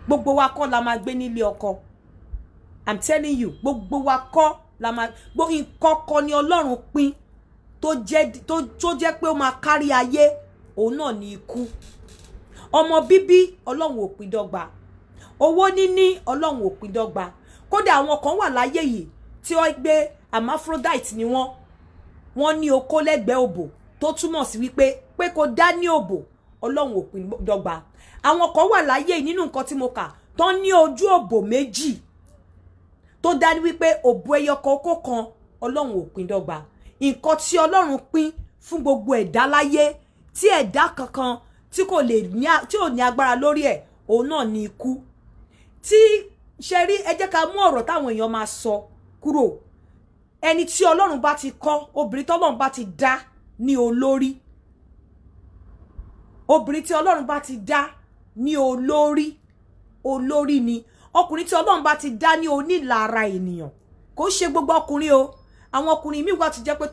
gbogbo wa kọ́ la máa gbé nílé ọkọ. I'm telling you, gbogbo wa kọ́ la máa gbogbo ìkọ̀kọ̀ ni Ọlọ́run pín tó jẹ́ pé ó máa kárí ayé, òun náà ni ikú. Ọmọ bíbí Ọlọ́run ò pín dọ́gba. Owó níní Ọlọ́run ò pín dọ́gba. Kódà àwọn kan wà láyé yìí tí ó gbé hermaphrodite ni wọ́n ní okó lẹ́gbẹ̀ẹ́ òbò tó túmọ̀ sí wípé pé kò dá ní òbò Ọlọ́run ò pín dọ́gba. Àwọn kan wà láyé yìí nínú nǹkan tí mo kà tó ní ojú òbò méjì tó dá ní wípé òbò ẹyọ kọ̀ọ̀kan kan Ọlọ́run ò pín dọ́gba. Nǹkan tí Ọlọ́run pín fún gbogbo ẹ̀dá láyé tí ẹ̀dá kankan tí ò ní agbára lórí ẹ̀, òun náà ni ikú. Tí ṣe rí, ẹ jẹ́ ká mú ọ̀rọ̀ táwọn èèyàn máa sọ kúrò. Ẹni tí Ọlọ́run bá ti kọ́, obìnrin tí Ọlọ́run bá ti dá ní olórí, obìnrin tí Ọlọ́run bá ti dá ní olórí ni. Ọkùnrin tí Ọlọ́run bá ti dá ní onílára ènìyàn, kò ṣe gbogbo ọkùnrin o. Àwọn ọkùnrin míì wà tó jẹ́ pé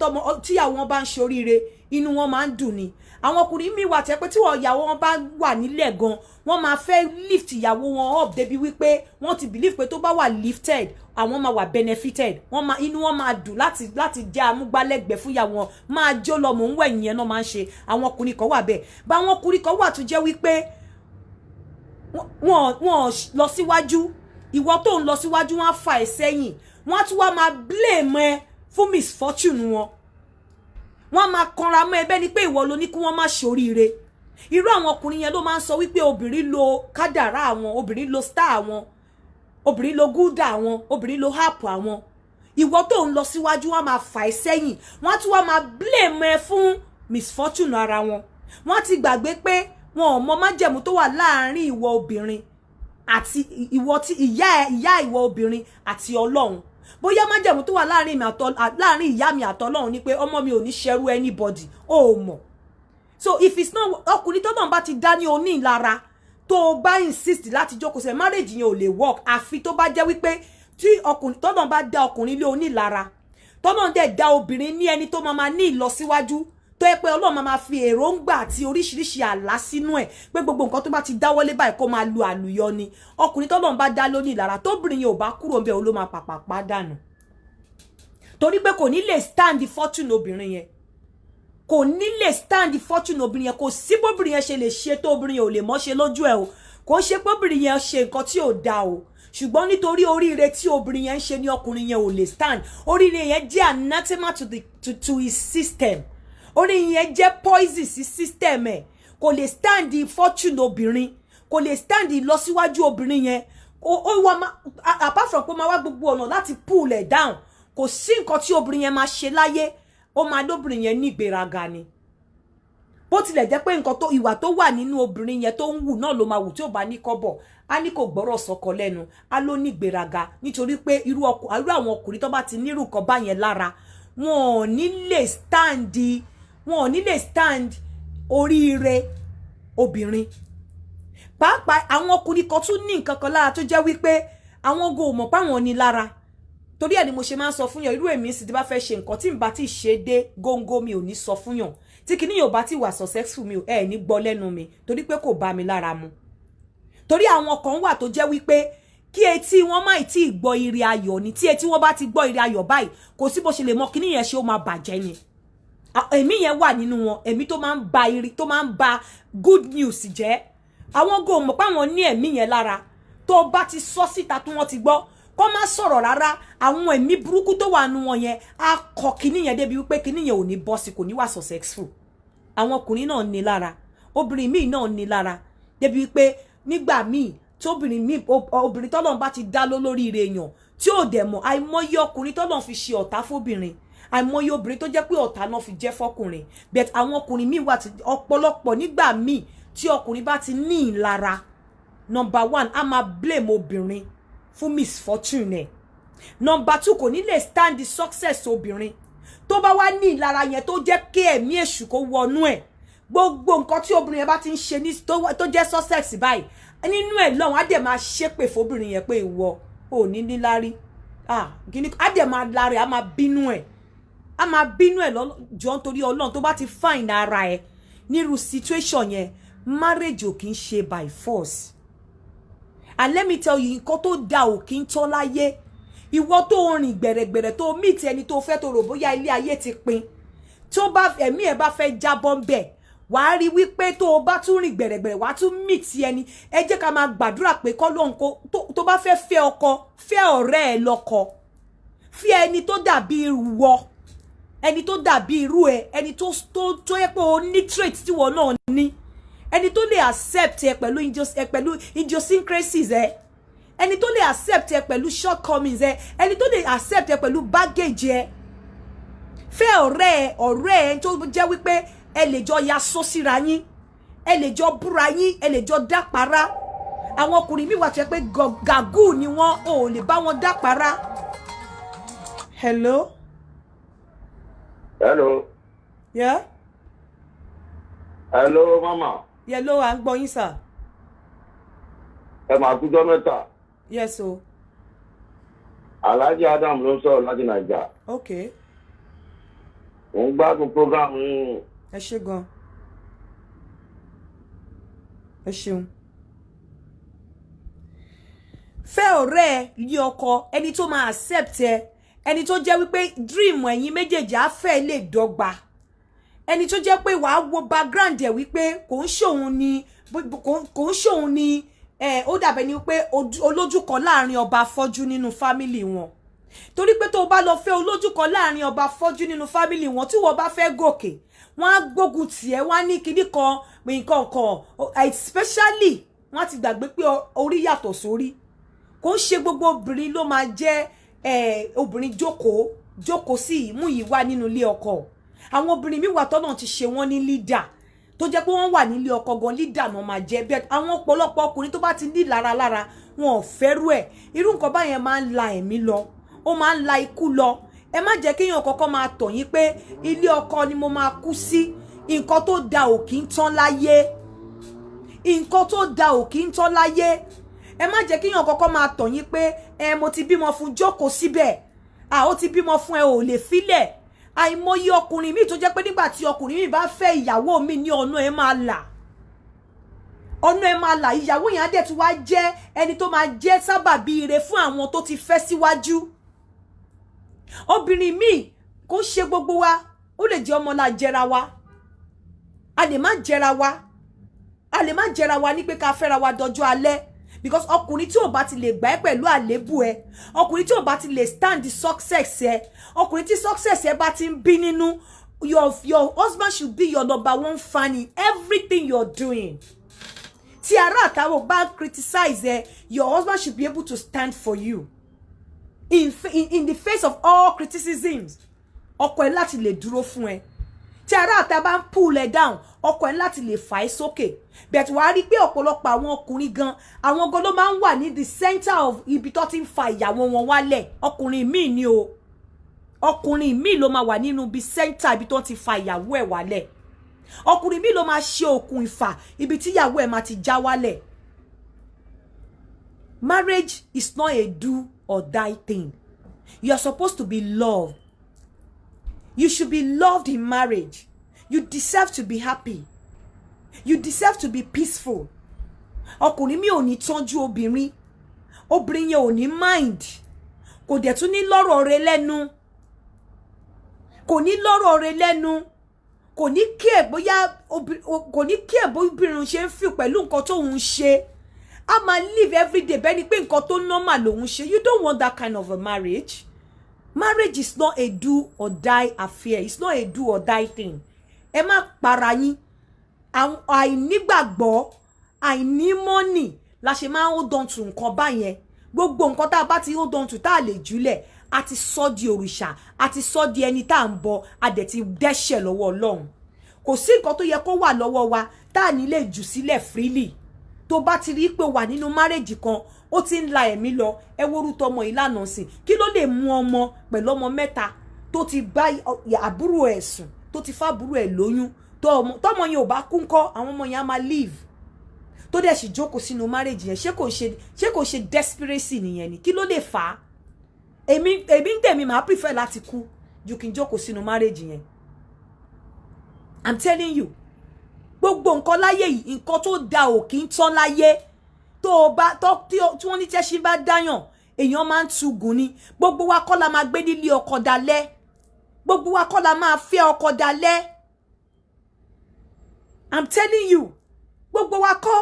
tíyàwó wọn bá ń ṣe oríire, inú wọn máa ń dùn ni. Àwọn ọkùnrin míì wà tó jẹ́ pé tí ìyàwó wọn bá wà nílẹ̀ gan, wọ́n máa fẹ́ lift ìyàwó wọn up débi wípé wọ́n ti believe pé tó bá wà lifted, àwọn máa wà benefited. Inú wọn máa dùn láti jẹ́ amúgbálẹ́gbẹ̀ẹ́ fún ìyàwó wọn, máa jó lọ mò ń wẹ̀yìn yẹn náà máa ń ṣe. Àwọn ọkùnrin kan wà bẹ́ẹ̀. Bá àwọn ọkùnrin kan wà tó jẹ́ wípé wọ́n lọ síwájú, ìwọ tó ń lọ síwájú wọ́n á fà ẹ́ sẹ́yìn, wọ́n á tún wá máa blame ẹ fún misfortune wọn. Wọ́n máa kanra mọ́ ẹbẹ́ ni pé ìwọ ló ní kí wọ́n má ṣoríire. Irú àwọn ọkùnrin yẹn ló máa ń sọ wípé obìnrin lo kádàrá àwọn, obìnrin lo star àwọn, obìnrin lo gúdà àwọn, obìnrin lo hap àwọn. Ìwọ tó ń lọ síwájú wọ́n máa fà ẹ́ sẹ́yìn, wọ́n á tún wá máa blame ẹ fún misfortune ara wọn. Wọ́n ti gbàgbé pé wọn ò mọ májẹ̀mú tó wà láàárín ìwọ obìnrin àti ìwọ tí ìyá ìwọ obìnrin àti Ọlọ́run. Bóyá májẹ̀mú tó wà láàárín ìyá mi àti Ọlọ́run ni pé ọmọ mi ò ní ṣẹrú anybody, ó mọ̀. So if it's not, ọkùnrin tó náà bá ti dá ní onílára, tó bá insist láti jókòó ṣe marriage yẹn ò lè work. Àfi tó bá jẹ́ wípé tí ọkùnrin tó náà bá dá ọkùnrin lé onílára, tó náà dẹ̀ dá obìnrin ní ẹni tó máa ní ìlọsíwájú, tó yẹ pé Ọlọ́run máa fi èròǹgbà àti oríṣiríṣi àlá sínú ẹ̀ pé gbogbo nǹkan tó bá ti dáwọ́lé báyìí kó máa lu àlùyọ ni. Ọkùnrin tó náà bá dá lóní ìlara, tóbìnrin yẹn ò bá kúrò ńbẹ̀, ó ló máa pàpàpá dànù. Torí pé kò ní lè stand the fortune obìnrin yẹn. Kò ní lè stand the fortune obìnrin yẹn. Kò sí bóbìnrin yẹn ṣe lè ṣe tó obìnrin yẹn ò lè mọ́ ṣe lójú ẹ̀ o. Kò ṣe pé obìnrin yẹn ṣe nǹkan tí ò da o. Ṣùgbọ́n nítorí oríire tí obìnrin yẹn ń ṣe ní ọkùnrin yẹn ò lè stand. Oríire yẹn jẹ́ anathema to his system. Oríire yẹn jẹ́ poison sí system ẹ̀. Kò lè stand the fortune obìnrin. Kò lè stand the ìlọsíwájú obìnrin yẹn. Apart from pé ó máa wá gbogbo ọ̀nà láti pull it down. Kò sí nǹkan tí obìnrin yẹn máa ṣe láyé, ó máa lóbìnrin yẹn ní ìgbéraga ni. Bó tilẹ̀ jẹ́ pé nǹkan tó ìwà tó wà nínú obìnrin yẹn tó ń wù náà ló máa wù tí ò bá ní kọ́bọ̀. A ní kò gbọ́rọ̀ sọ́kọ lẹ́nu, a ló ní ìgbéraga nítorí pé irú àwọn ọkùnrin tó bá ti nírú nǹkan báyẹn lára, wọn ò ní lè stand oríire obìnrin. Pàápàá àwọn ọkùnrin kan tún ní nǹkan kan lára tó jẹ́ wípé àwọn go mọ̀ páwọn ní lára. Torí ẹ̀ ni mo ṣe máa ń sọ fún yàn, irú èmi sì tí bá fẹ́ ṣe nǹkan tí n bá ti ṣe dé góńgó mi ò ní sọ fún yàn. Tí kìíní yóò bá ti wà successful mi ẹ ní gbọ́ lẹ́nu mi torí pé kò bá mi lára mu. Torí àwọn kan wà tó jẹ́ wípé kí etí wọn má tí gbọ́ ire ayọ̀ ni, tí etí wọn bá ti gbọ́ ire ayọ̀ báyìí kò sí bó ṣe lè mọ kíní yẹn ṣe ó máa bàjẹ́ ni. Ẹ̀mí yẹn wà nínú wọn, ẹ̀mí tó máa ń ba good news jẹ́. Àwọn go mọ̀ pé àwọn ní ẹ̀mí yẹn lára, tó bá ti sọ síta tí wọ́n ti gbọ́ kó má sọ̀rọ̀ rárá, àwọn ẹ̀mí burúkú tó wà nínú wọn yẹn á kọ kíní yẹn débi wípé kíní yẹn ò ní bọ́ sí, kò ní wà successful. Àwọn ọkùnrin náà ní lára, obìnrin míì náà ní lára débi wípé nígbà míì tóbìnrin míì obìnrin tọ́lọ́run bá ti dá lórí ire èèyàn tí ò dẹ̀ mọ̀, àìmọye ọkùnrin tọ́lọ́run fi ṣe ọ̀tá fóbìnrin, àìmọye obìnrin tó jẹ́ pé ọ̀tá náà fi jẹ́ fọ́kùnrin. But àwọn ọkùnrin míì wà ọ̀pọ̀lọpọ̀ nígbà míì tí ọkùnrin bá ti ní ìlara, number one a máa blame obìnrin fún misfortune ẹ̀. Number two, kò ní lè stand the success obìnrin. Tó bá wá ní ìlara yẹn tó jẹ́ kí ẹ̀mí èṣù kó wọnú ẹ̀, gbogbo nǹkan tí obìnrin yẹn bá ti ń ṣe ní tó jẹ́ success báyìí, nínú ẹ̀ lọ́hùn á dẹ̀ máa ṣépè fóbìnrin yẹn pé ìwọ ò ní níláárí. Kíní á dẹ̀ máa láre, á máa bínú ẹ̀. Á máa bínú ẹ̀ jọ nítorí Ọlọ́run tó bá ti find ara ẹ̀ nírú situation yẹn, marriage ò kì í ṣe by force. and let me tell you nǹkan tó da ò kí ń tán láyé ìwọ tó rìn gbẹ̀rẹ̀gbẹ̀rẹ̀ tó meet ẹni tó fẹ́ tó rò bóyá ilé ayé ti pin tó bá ẹ̀mí ẹ̀ bá fẹ́ jábọ́ ńbẹ̀ wàá rí wípé tó o bá tún rìn gbẹ̀rẹ̀gbẹ̀rẹ̀ wàá tún meet ẹni ẹ jẹ́ ká máa gbàdúrà pé k'Ọlọ́run kó tó bá fẹ́ fẹ́ ọkọ fẹ́ ọ̀rẹ́ ẹ lọ́kọ fẹ́ ẹni tó dàbí ìwọ ẹni tó dàbí irú ẹ ẹni tó yẹ pé o ní trait tí wọn náà ní ẹni tó lè accept ẹ pẹ̀lú idiosyncrasies ẹ ẹni tó lè accept ẹ pẹ̀lú shortcomings ẹ ẹni tó lè accept ẹ pẹ̀lú baggage ẹ fẹ́ ọ̀rẹ́ ẹ tó jẹ́ wípé ẹ lè jọ yasó síra yín ẹ lè jọ búra yín ẹ lè jọ dápara àwọn ọkùnrin mi wà tó yẹ pé gàgù ni wọ́n ò lè bá wọn dápara. Hello. Hello. Yeah. Hello, mama. Hello, à ń gbọ́ yín sir. Ẹ máa kújọ́ mẹ́ta. Yes o. Alhaji Adam ló ń sọ̀rọ̀ láti Nàìjíríà. Okay. Mo ń gbádùn program yín. Ẹ ṣé gan. Ẹ ṣeun. Fẹ́ ọ̀rẹ́ ẹ lé ọkọ ẹni tó máa accept ẹ ẹni tó jẹ́ wípé dream ẹ̀yin méjèèjì á fẹ́ lè dọ́gba ẹni tó jẹ́ pé wàá wo background ẹ̀ wípé kò ń ṣòun ni ó dàbẹ̀ ni wípé olójú kan láàrin ọba afọ́jú nínú family wọn torí pé tó bá lọ fẹ́ olójú kan láàrin ọba afọ́jú nínú family wọn tí wọ́n bá fẹ́ gòkè wọ́n á gbógun tiẹ̀ wọ́n á ní kinní kan nǹkan kan especially wọ́n ti gbàgbé pé orí yàtọ̀ sórí kò ń ṣe gbogbo obìnrin ló máa jẹ́ obìnrin jókòó sí ìmú yìí wà nínú ilé ọkọ àwọn obìnrin mi wà tọ́nà ti ṣe wọ́n ní leader tó jẹ́ pé wọ́n wà nílé ọkọ gan leader náà máa jẹ́ bẹ́ẹ̀ àwọn ọ̀pọ̀lọpọ̀ ọkùnrin tó bá ti ní lára wọn ò fẹ́rù ẹ̀ irú nǹkan báyẹn máa ń la ẹ̀mí lọ ó máa ń la ikú lọ ẹ má jẹ́ kéèyàn kọ́kọ́ máa tọ̀ yín pé ilé ọkọ ni mo máa kú sí nǹkan tó da ò kí ń tán láyé nǹkan tó da ò kí ń tán láyé ẹ má jẹ́ kéèyàn kọ́kọ́ máa tọ̀ yín pé mo ti bímọ fún jókòó síbẹ̀ ó ti bímọ fún ẹ ò lè filẹ̀ àìmọye ọkùnrin mi tó jẹ́ pé nígbà tí ọkùnrin mi bá fẹ́ ìyàwó mi ní ọ̀nà ẹ máa là ìyàwó yẹn á dẹ̀ tún wá jẹ́ ẹni tó máa jẹ́ sábàbí ire fún àwọn tó ti fẹ́ síwájú obìnrin mi kò ṣe gbogbo wa ó lè jẹ́ ọmọ la jẹra wa a lè má jẹra wa ní pé ká fẹ́ra wa dọjọ́ alẹ́ because ọkùnrin tí ò bá ti lè gbà ẹ́ pẹ̀lú àlébù ẹ ọkùnrin tí ò bá ti lè stand the success ẹ ọkùnrin tí success ẹ bá ti ń bí nínú your husband should be your number one fan in everything you're doing tí ará àtàwọn bá criticize ẹ your husband should be able to stand for you in the face of all criticisms ọkọ ẹ láti lè dúró fún ẹ tí ará àtà bá ń pull ẹ down ọkọ ẹ láti lè fà ẹ́ sókè but wàá rí pé ọ̀pọ̀lọpọ̀ àwọn ọkùnrin gan àwọn gan ló máa ń wà ní the center of ibi tó ti ń fa ìyàwó wọn wálẹ̀ ọkùnrin míì ni o ọkùnrin míì ló máa wà nínú ibi center ibi tó ti fa ìyàwó ẹ̀ wálẹ̀ ọkùnrin míì ló máa ṣe okùn ìfà ibi tí ìyàwó ẹ̀ máa ti já wálẹ̀. Marriage is not a do or die thing. You are supposed to be loved. You should be loved in marriage. You deserve to be happy. You deserve to be peaceful. Ọkùnrin mi ò ní tọ́jú obìnrin. Obìnrin yẹn ò ní mind. Kò dẹ̀ tún ní lọ́rọ̀ rẹ̀ lẹ́nu. Kò ní lọ́rọ̀ rẹ̀ lẹ́nu. Kò ní care bóyá obìnrin ṣe ń feel pẹ̀lú nǹkan tó ń ṣe. A máa live every day bẹ́ẹ̀ ni pé nǹkan tó normal lòun ṣe. You don't want that kind of a marriage. Marriage is not a do or die affair. It's not a do or die thing. Ẹ má para yín. Àìnígbàgbọ́, àìnímọ́nì la ṣe máa ń hold on to nǹkan báyẹn. Gbogbo nǹkan tá a bá ti hold on to tá a lè jùlẹ̀, a ti sọ di òrìṣà, a ti sọ di ẹni tá à ń bọ, a dẹ̀ ti dẹ́ṣẹ̀ lọ́wọ́ Ọlọ́run. Kò sí nǹkan tó yẹ kó wà lọ́wọ́ wa tá a ní lè jù sílẹ̀ freely. Tó bá ti rí pé wà nínú marriage kan, ó ti ń la ẹ̀mí lọ, ẹ worú tọmọ ìlànà sí. Kí ló lè mú ọmọ pẹ̀lú ọmọ mẹ́ta tó ti bá àbúrò ẹ̀ sùn, tó ti fábúrò ẹ̀ lóyún, tọmọ yẹn ò bá kú ńkọ́, àwọn ọmọ yẹn á máa live. Tó dẹ̀ sì jókòó sínú marriage yẹn, ṣé kò ṣe desperacy nìyẹn ni? Kí ló lè fà á? Èmi ń tèmi máa prefer láti kú ju kí n jókòó sínú marriage yẹn. I'm telling you. Gbogbo nǹkan láyé yìí, nǹkan tó da ò kí ń tán láyé. tó bá tí wọ́n ní tẹ́ṣin bá dáyàn èèyàn máa ń tugun ni gbogbo wa kọ́ la máa gbé nílé ọkọ dalẹ́ gbogbo wa kọ́ la máa fẹ́ ọkọ dalẹ́ I'm telling you gbogbo wa kọ́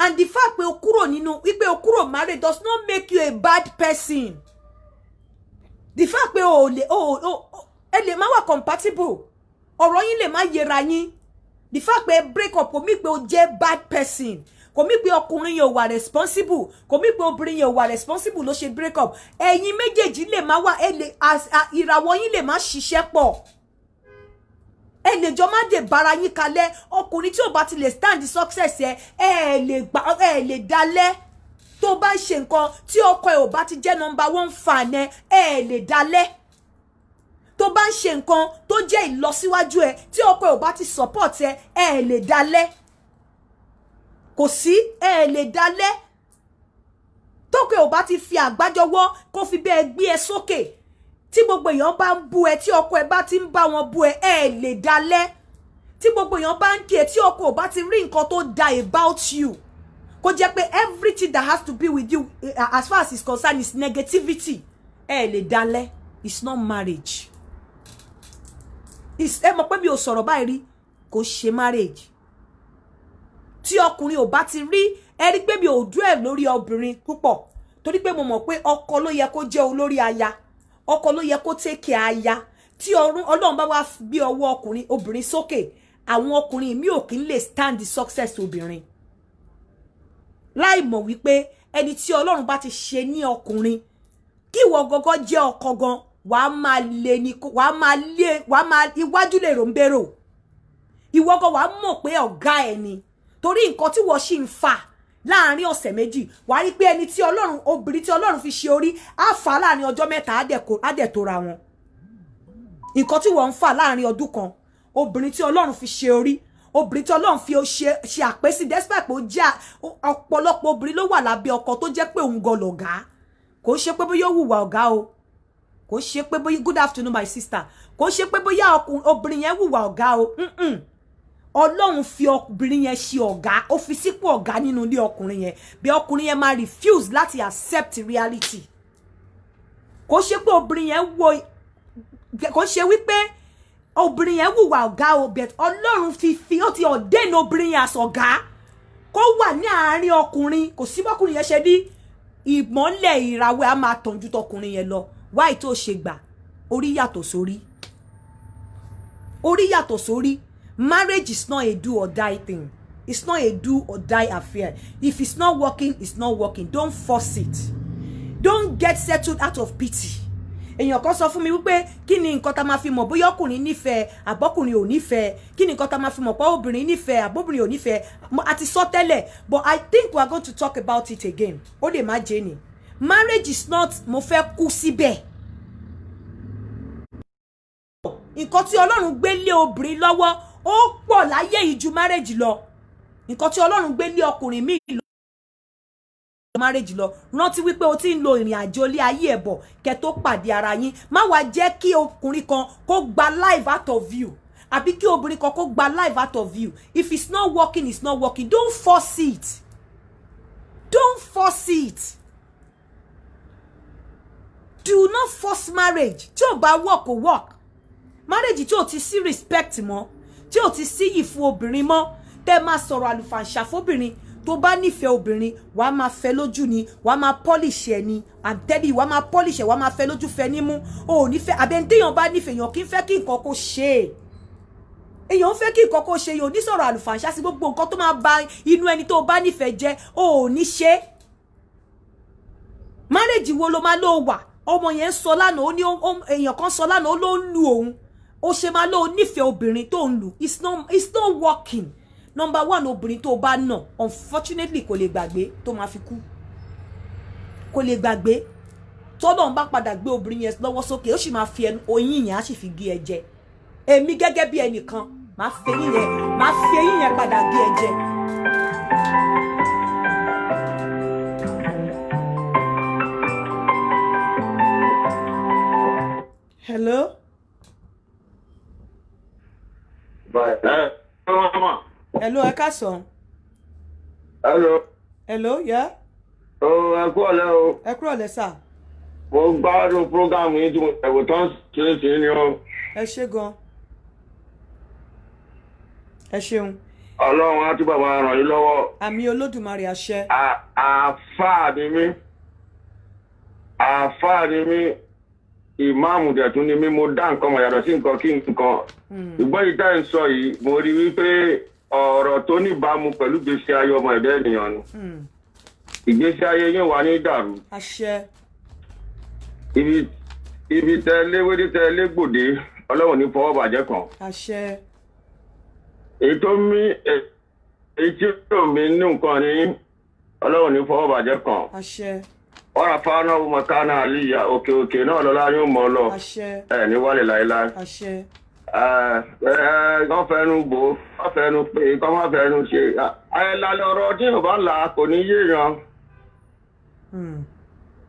and the fact pé o kúrò nínú wípé o kúrò married does not make you a bad person the fact pé ẹ lè má wà compatible ọ̀rọ̀ yín lè má yẹra yín the fact pé break up kò mí pé o jẹ́ bad person kò mí pé ọkùnrin yẹn ò wà responsible kò mí pé obìnrin yẹn ò wà responsible ló ṣe break up ẹ̀yin méjèèjì lè má wà ìràwọ̀ yín lè má ṣiṣẹ́ pọ̀ ẹ lè jọ má dé bára yín kalẹ̀ ọkùnrin tí ò bá ti lè stand the success ẹ lè dalẹ̀ tó bá ń ṣe nǹkan tí ọkọ ẹ ò bá ti jẹ́ number 1 fan ẹ lè dalẹ̀ tó bá ń ṣe nǹkan tó jẹ́ ìlọsíwájú ẹ tí ọkọ ẹ ò bá ti support ẹ lè dalẹ̀ kò sí ẹ lè dalẹ̀ tókè ò bá ti fi àgbájọwọ́ kó fi bẹ́ẹ̀ gbé ẹ sókè tí gbogbo èèyàn bá ń bú ẹ tí ọkọ ẹ bá ti ń bá wọn bú ẹ lè dalẹ̀ tí gbogbo èèyàn bá ń kí ẹ tí ọkọ ò bá ti rí nǹkan tó da about you kó jẹ́ pé everything that has to be with you as far as is concerned is negativity ẹ lè dalẹ̀ it's not marriage ẹ mọ̀ pé mi ò sọ̀rọ̀ báyìí rí kò ṣe marriage tí ọkùnrin ò bá ti rí ẹ rí pé mi ò dúró ẹ lórí obìnrin púpọ̀ torí pé mo mọ̀ pé ọkọ ló yẹ kó jẹ́ olórí aya ọkọ ló yẹ kó take care aya tí Ọlọ́run bá wá gbé ọwọ́ obìnrin sókè àwọn ọkùnrin mi ò kí ń lè stand the success obìnrin láì mọ̀ wípé ẹni tí Ọlọ́run bá ti ṣe ní ọkùnrin kí ìwọ gọgọ jẹ́ ọkọ gan wàá máa lé iwájú lè ròǹbèrò ìwọ gan wàá mọ̀ pé ọ̀gá ẹ ni torí nǹkan tí wọ́n ṣì ń fà láàrin ọ̀sẹ̀ méjì wàá rí pé ẹni tí obìnrin tí Ọlọ́run fi ṣe orí á fà láàrin ọjọ́ mẹ́ta á dẹ̀ tó ra wọn nǹkan tí wọ́n ń fà láàrin ọdún kan obìnrin tí Ọlọ́run fi ṣe orí obìnrin tí Ọlọ́run fi ṣe àpèsí despite pé ó jẹ́ ọ̀pọ̀lọpọ̀ obìnrin ló wà lábẹ́ ọkọ tó jẹ́ pé òun gan lọ̀gá kò ṣe pé bóyá ó hùwà ọ̀gá o kò ṣe pé bóyá good afternoon my sister kò ṣe pé bóyá obìnrin yẹn hùwà ọ̀gá o Ọlọ́run fi obìnrin yẹn ṣe ọ̀gá ó fi sípò ọ̀gá nínú ilé ọkùnrin yẹn bí ọkùnrin yẹn máa refuse láti accept reality kò ṣe pé obìnrin yẹn kò ṣe wípé obìnrin yẹn hùwà ọ̀gá o but Ọlọ́run fi ó ti ordain obìnrin yẹn as ọ̀gá kó wà ní àárín ọkùnrin kò sí bọ́kùnrin yẹn ṣe ní ìmọ́lẹ̀ ìràwẹ̀ á máa tàn ju tọkùnrin yẹn lọ wáì tó ṣe gbà orí yàtọ̀ sórí marriage is not a do or die thing it's not a do or die affair if it's not working it's not working don't force it don't get settled out of pity èèyàn kan sọ fún mi wípé kí ni nǹkan tá máa fi mọ̀ bóyá ọkùnrin nífẹ̀ẹ́ àbọ́kùnrin ò nífẹ̀ẹ́ kí ni nǹkan tá máa fi mọ̀ pé obìnrin nífẹ̀ẹ́ àbóbìnrin ò nífẹ̀ẹ́ àti sọ tẹ́lẹ̀ but I think we are going to talk about it again ó lè má jẹ́ ni marriage is not mo fẹ́ kú síbẹ̀ nǹkan tí Ọlọ́run gbé lé obìnrin lọ́wọ́ ó pọ̀ láyé yìí ju marriage lọ nǹkan tí Ọlọ́run gbé lé ọkùnrin mi lọ marriage lọ rántí wípé o ti ń lo ìrìn àjò ilé ayé ẹ̀ bọ̀ kẹ́ tó pàdé ara yín má wá jẹ́ kí ọkùnrin kan kó gba life out of you àbí kí obìnrin kan kó gba life out of you if it's not working it's not working don't force it do not force marriage tí ò bá work kò work marriage tí ò ti sí respect mọ́ tí ò ti sí yìí fún obìnrin mọ́ tẹ́ máa sọ̀rọ̀ àlùfàǹṣà fóbìnrin tó bá nífẹ̀ẹ́ obìnrin wàá máa fẹ́ lójú ni wàá máa polish ẹ ni I'm telling you wàá máa polish ẹ wàá máa fẹ́ lójú fẹ́ nímú o ò nífẹ̀ẹ́ àbẹ̀ntẹ́yàn bá nífẹ̀ẹ́ èèyàn kì í fẹ́ kí nǹkan kó ṣe èèyàn fẹ́ kí nǹkan kó ṣe yóò ní sọ̀rọ̀ àlùfàǹṣà sí gbogbo nǹkan tó máa ba inú ẹni tó bá nífẹ̀ẹ́ jẹ́ o ò ní ṣe marriage wo ló máa ló wà ọmọ yẹn sọ lánàá ó ní èèyàn kan sọ lánàá ó ló ń lu òun ó ṣe máa ló nífẹ̀ẹ́ obìnrin tó ń lu it's not working number one obìnrin tó bá nà unfortunately kò lè gbàgbé tó máa fi kú kò lè gbàgbé tọ́lọ́run bá padà gbé obìnrin yẹn lọ́wọ́ sókè ó sì máa fi oyin yẹn á sì fi gé ẹ jẹ èmi gẹ́gẹ́ bí ẹnìkan máa fi eyín yẹn padà gé ẹ jẹ. Hello. Bye. Hello, ẹ káàsán. Hello. hello yeah. ẹ kú ọ̀lẹ́ o. ẹ kúrò lẹ́ sà. mo gbádùn program yìí tí mo ẹ̀wò tán ṣe ni o. ẹ ṣé gan. ẹ ṣeun. ọlọ́run á túbọ̀ máa ràn yín lọ́wọ́. àmì olódùmarè àṣẹ. àáfàá ni mí ìmáàmù dẹ̀tún ni mí mo dá nǹkan mọ̀ yàtọ̀ sí nǹkan kí nǹkan. ìgbọ́ yìí tá ẹ̀ ń sọ yìí mo rí wípé ọ̀rọ̀ tó níbàámu pẹ̀lú ìgbésí ayé ọmọ ẹ̀dá ènìyàn ni. ìgbésí ayé yín wà ní dàrú. àṣẹ. ibi tẹ léwédé tẹ légbòde ọlọ́run ní fọwọ́ bàjẹ́ kan. àṣẹ. èyí tí ó mi ní nǹkan ní ọlọ́run ní fọwọ́ bàjẹ́ kan. àṣẹ. ọ̀rọ̀ afáàná ọmọkánná àlìyá òkè òkè náà lọ́la yóò mọ̀ ọ́ lọ. àṣẹ. ẹ̀ ní wálé láéláé. àṣẹ. kọ́ fẹ́nu gbò kọ́ fẹ́nu pé kọ́ má fẹ́nu ṣe ayẹlẹ ọ̀rọ̀ tí yóò bá là kò ní yéèyàn.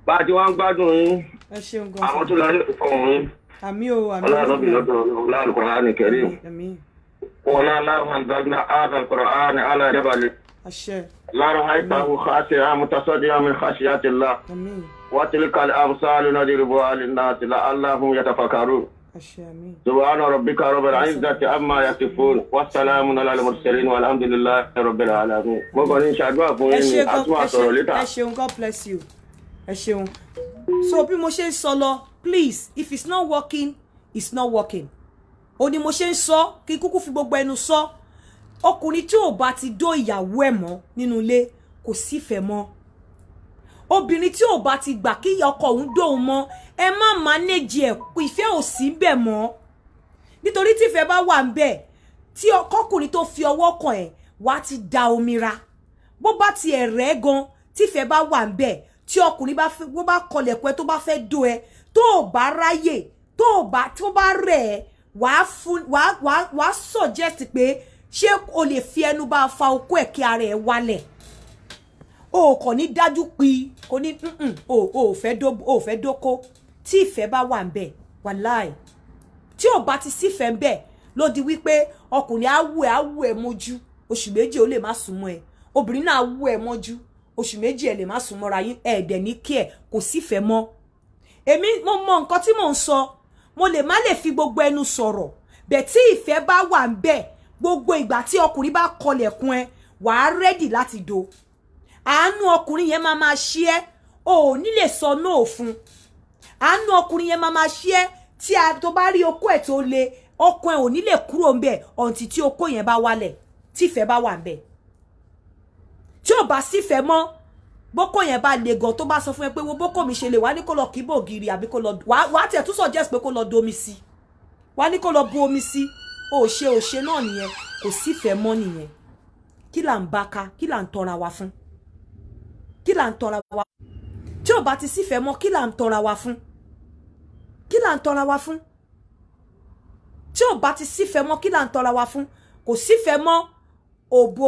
bá a ti wá ń gbádùn yín àwọn tó láyé fọ̀hún yín. àmì o àmì ọlọ́run bí lọ́dọ̀ ọlọ́run Al-Qur'ani Karim. wọ́n aláwọ̀ àgbàgbà Al-Qur'ani aláìdẹ́bàlẹ̀. lára àìsàn xaṣe àmútasọ́dí àmì khashyatillah. وتلك الأمثال نضربها للناس لعلهم يتفكرون سبحان ربك رب العزة عما يصفون والسلام على المرسلين والحمد لله رب العالمين. mo kàn ní ṣàdúrà fún yín ní àtúmọ̀ sọ̀rọ̀ létà. ẹ ṣeun God bless you. ẹ ṣeun. so bí mo ṣe ń sọ lọ please if it's not working it's not working. ó ní mo ṣe ń sọ kí kúkú fi gbogbo ẹnu sọ ọkùnrin tí ò bá ti dó ìyàwó ẹ̀ mọ́ nínú ilé kò sífẹ̀ẹ́ mọ́. obìnrin tí ò bá ti gbà kí ọkọ òun dóun mọ́ ẹ má manage ẹ̀ ìfẹ́ ò sí bẹ̀ mọ́ nítorí tí ìfẹ́ bá wà ń bẹ̀ tí ọkọkùnrin tó fi ọwọ́ kàn ẹ̀ wá ti da omi ra bó bá ti ẹ̀ rẹ́ gan tí ìfẹ́ bá wà ń bẹ̀ tí ọkùnrin bó bá kọlẹ̀kùn ẹ tó bá fẹ́ dó ẹ tó bá ráyè tó bá rẹ̀ ẹ wàá suggest pé ṣé o lè fi ẹnu bá fa okó ẹ̀ kí ara ẹ̀ wálẹ̀ o kò ní dájú pé kò ní o fẹ́ dóko tí ìfẹ́ bá wà ń bẹ̀ wàláì tí ò bá ti sífẹ́ ń bẹ̀ ló di wípé ọkùnrin á wù ẹ́ mọ́jú oṣù méjì ó lè má súnmọ́ ẹ obìnrin náà wù ẹ́ mọ́jú oṣù méjì ẹ lè má súnmọ́ ra yín ẹ̀ẹ́dẹ̀ ní kí ẹ kò sífẹ́ mọ́ èmi mo mọ nǹkan tí mò ń sọ mo lè má lè fi gbogbo ẹnu sọ̀rọ̀ bẹ̀ tí ìfẹ́ bá wà ń bẹ̀ gbogbo ìgbà tí ọkùnrin bá kọlẹ̀kùn ẹ wàá rẹ́dì láti do àánú ọkùnrin yẹn máa ṣí ẹ o ò ní lè sọ náà fún àánú ọkùnrin yẹn máa ṣí ẹ tí a tó bá rí okó ẹ tó le ọkùn ẹ ò ní lè kúrò ńbẹ̀ ọ̀ǹtì tí okó yẹn bá wálẹ̀ tí ìfẹ́ bá wà ńbẹ̀ tí ò bá sífẹ́ mọ́ bókó yẹn bá le gan tó bá sọ fún ẹ pé wo bókó mi ṣe lè wá ní kó lọ kíbò ògiri àbí kó lọ wàá tiẹ̀ tún suggest pé kó lọ domi sí wá ní kó lọ bu omi sí òṣè náà nìyẹn kò sífẹ́ mọ́ nìyẹn kí là ń bá ká kí là ń tọra wa fún kí là ń tọra wa tí ò bá ti sífẹ́ mọ́ kí là ń tọra wa fún kí là ń tọra wa fún tí ò bá ti sífẹ́ mọ́ kí là ń tọra wa fún kò sífẹ́ mọ́ òbò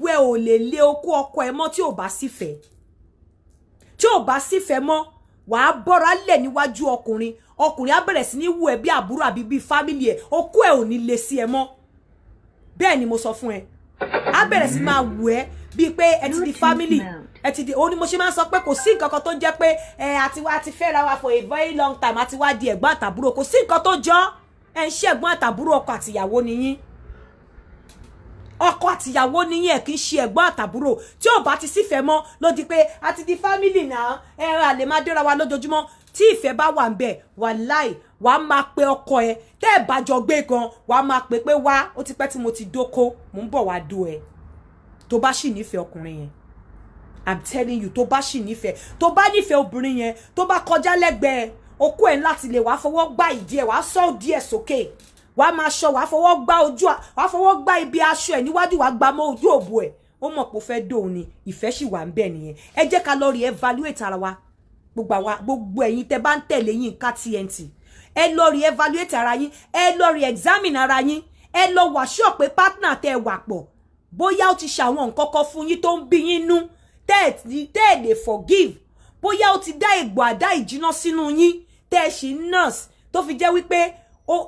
ẹ ò lè lé okó ọkọ ẹ mọ́ tí ò bá sífẹ́ tí ò bá sífẹ́ mọ́ wàá bọ́ra lẹ̀ níwájú ọkùnrin á bẹ̀rẹ̀ sí ní wù ẹ́ bí àbúrò àbí bí fámìlì ẹ̀ okó ẹ ò ní lè sí ẹ mọ́ bẹ́ẹ̀ ni mo sọ fún ẹ á bẹ̀rẹ̀ sí máa wù ẹ́ bíi pé ẹ ti di family ẹ ti di òun ni mo ṣe máa ń sọ pé kò sí nǹkan kan tó ń jẹ́ pé àti fẹ́ra wa for a very long time àti wá di ẹ̀gbọ́n àtàbúrò kò sí nǹkan tó jọ ẹ ń ṣe ẹ̀gbọ́n àtàbúrò ọkọ àtìyàwó nìyín ọkọ àtìyàwó nìyín ẹ kì í ṣe ẹ̀gbọ́n àtàbúrò tí ò bá ti sífẹ́ mọ́ ló di pé àti di family náà ẹ àlè máa dẹ́ra wa lójoojúmọ́ tí ìfẹ́ bá wà ń bẹ̀ wàláì wàá máa pe ọkọ ẹ tẹ́ ẹ bá jọ gbé gan wàá máa pe pé wá ó ti pẹ́ tí mo ti dóko mò ń bọ̀ wá dó ẹ tó bá sì nífẹ̀ẹ́ ọkùnrin yẹn I'm telling you tó bá sì nífẹ̀ẹ́ tó bá nífẹ̀ẹ́ obìnrin yẹn tó bá kọjá lẹ́gbẹ̀ẹ́ okó ẹ̀ láti lè wàá fọwọ́ gbá ìdí ẹ̀ wàá sọ díẹ̀ sókè wàá máa ṣọ wàá fọwọ́ gbá ojú wàá fọwọ́ gbá ibi aṣọ ẹ̀ níwájú wàá gbá mọ́ ojú òbò ẹ̀ ó mọ̀ pé ó fẹ́ dóun ni ìfẹ́ sì wà ń bẹ̀ nìyẹn ẹ jẹ́ ká lọ rí evaluate ara wa gbogbo ẹ̀yin tẹ́ bá ń tẹ̀lé Yinka TNT ẹ lọ rí evaluate ara yín ẹ lọ rí examine ara yín ẹ lọ wà sure pé partner tẹ́ wà pọ̀ bóyá ó ti ṣàwọn nǹkan kan fún yín tó ń bí yín nú tẹ́ ẹ lè forgive bóyá ó ti dá egbò àdá ìjìnà sínú yín tẹ́ ẹ ṣì nurse tó fi jẹ́ wípé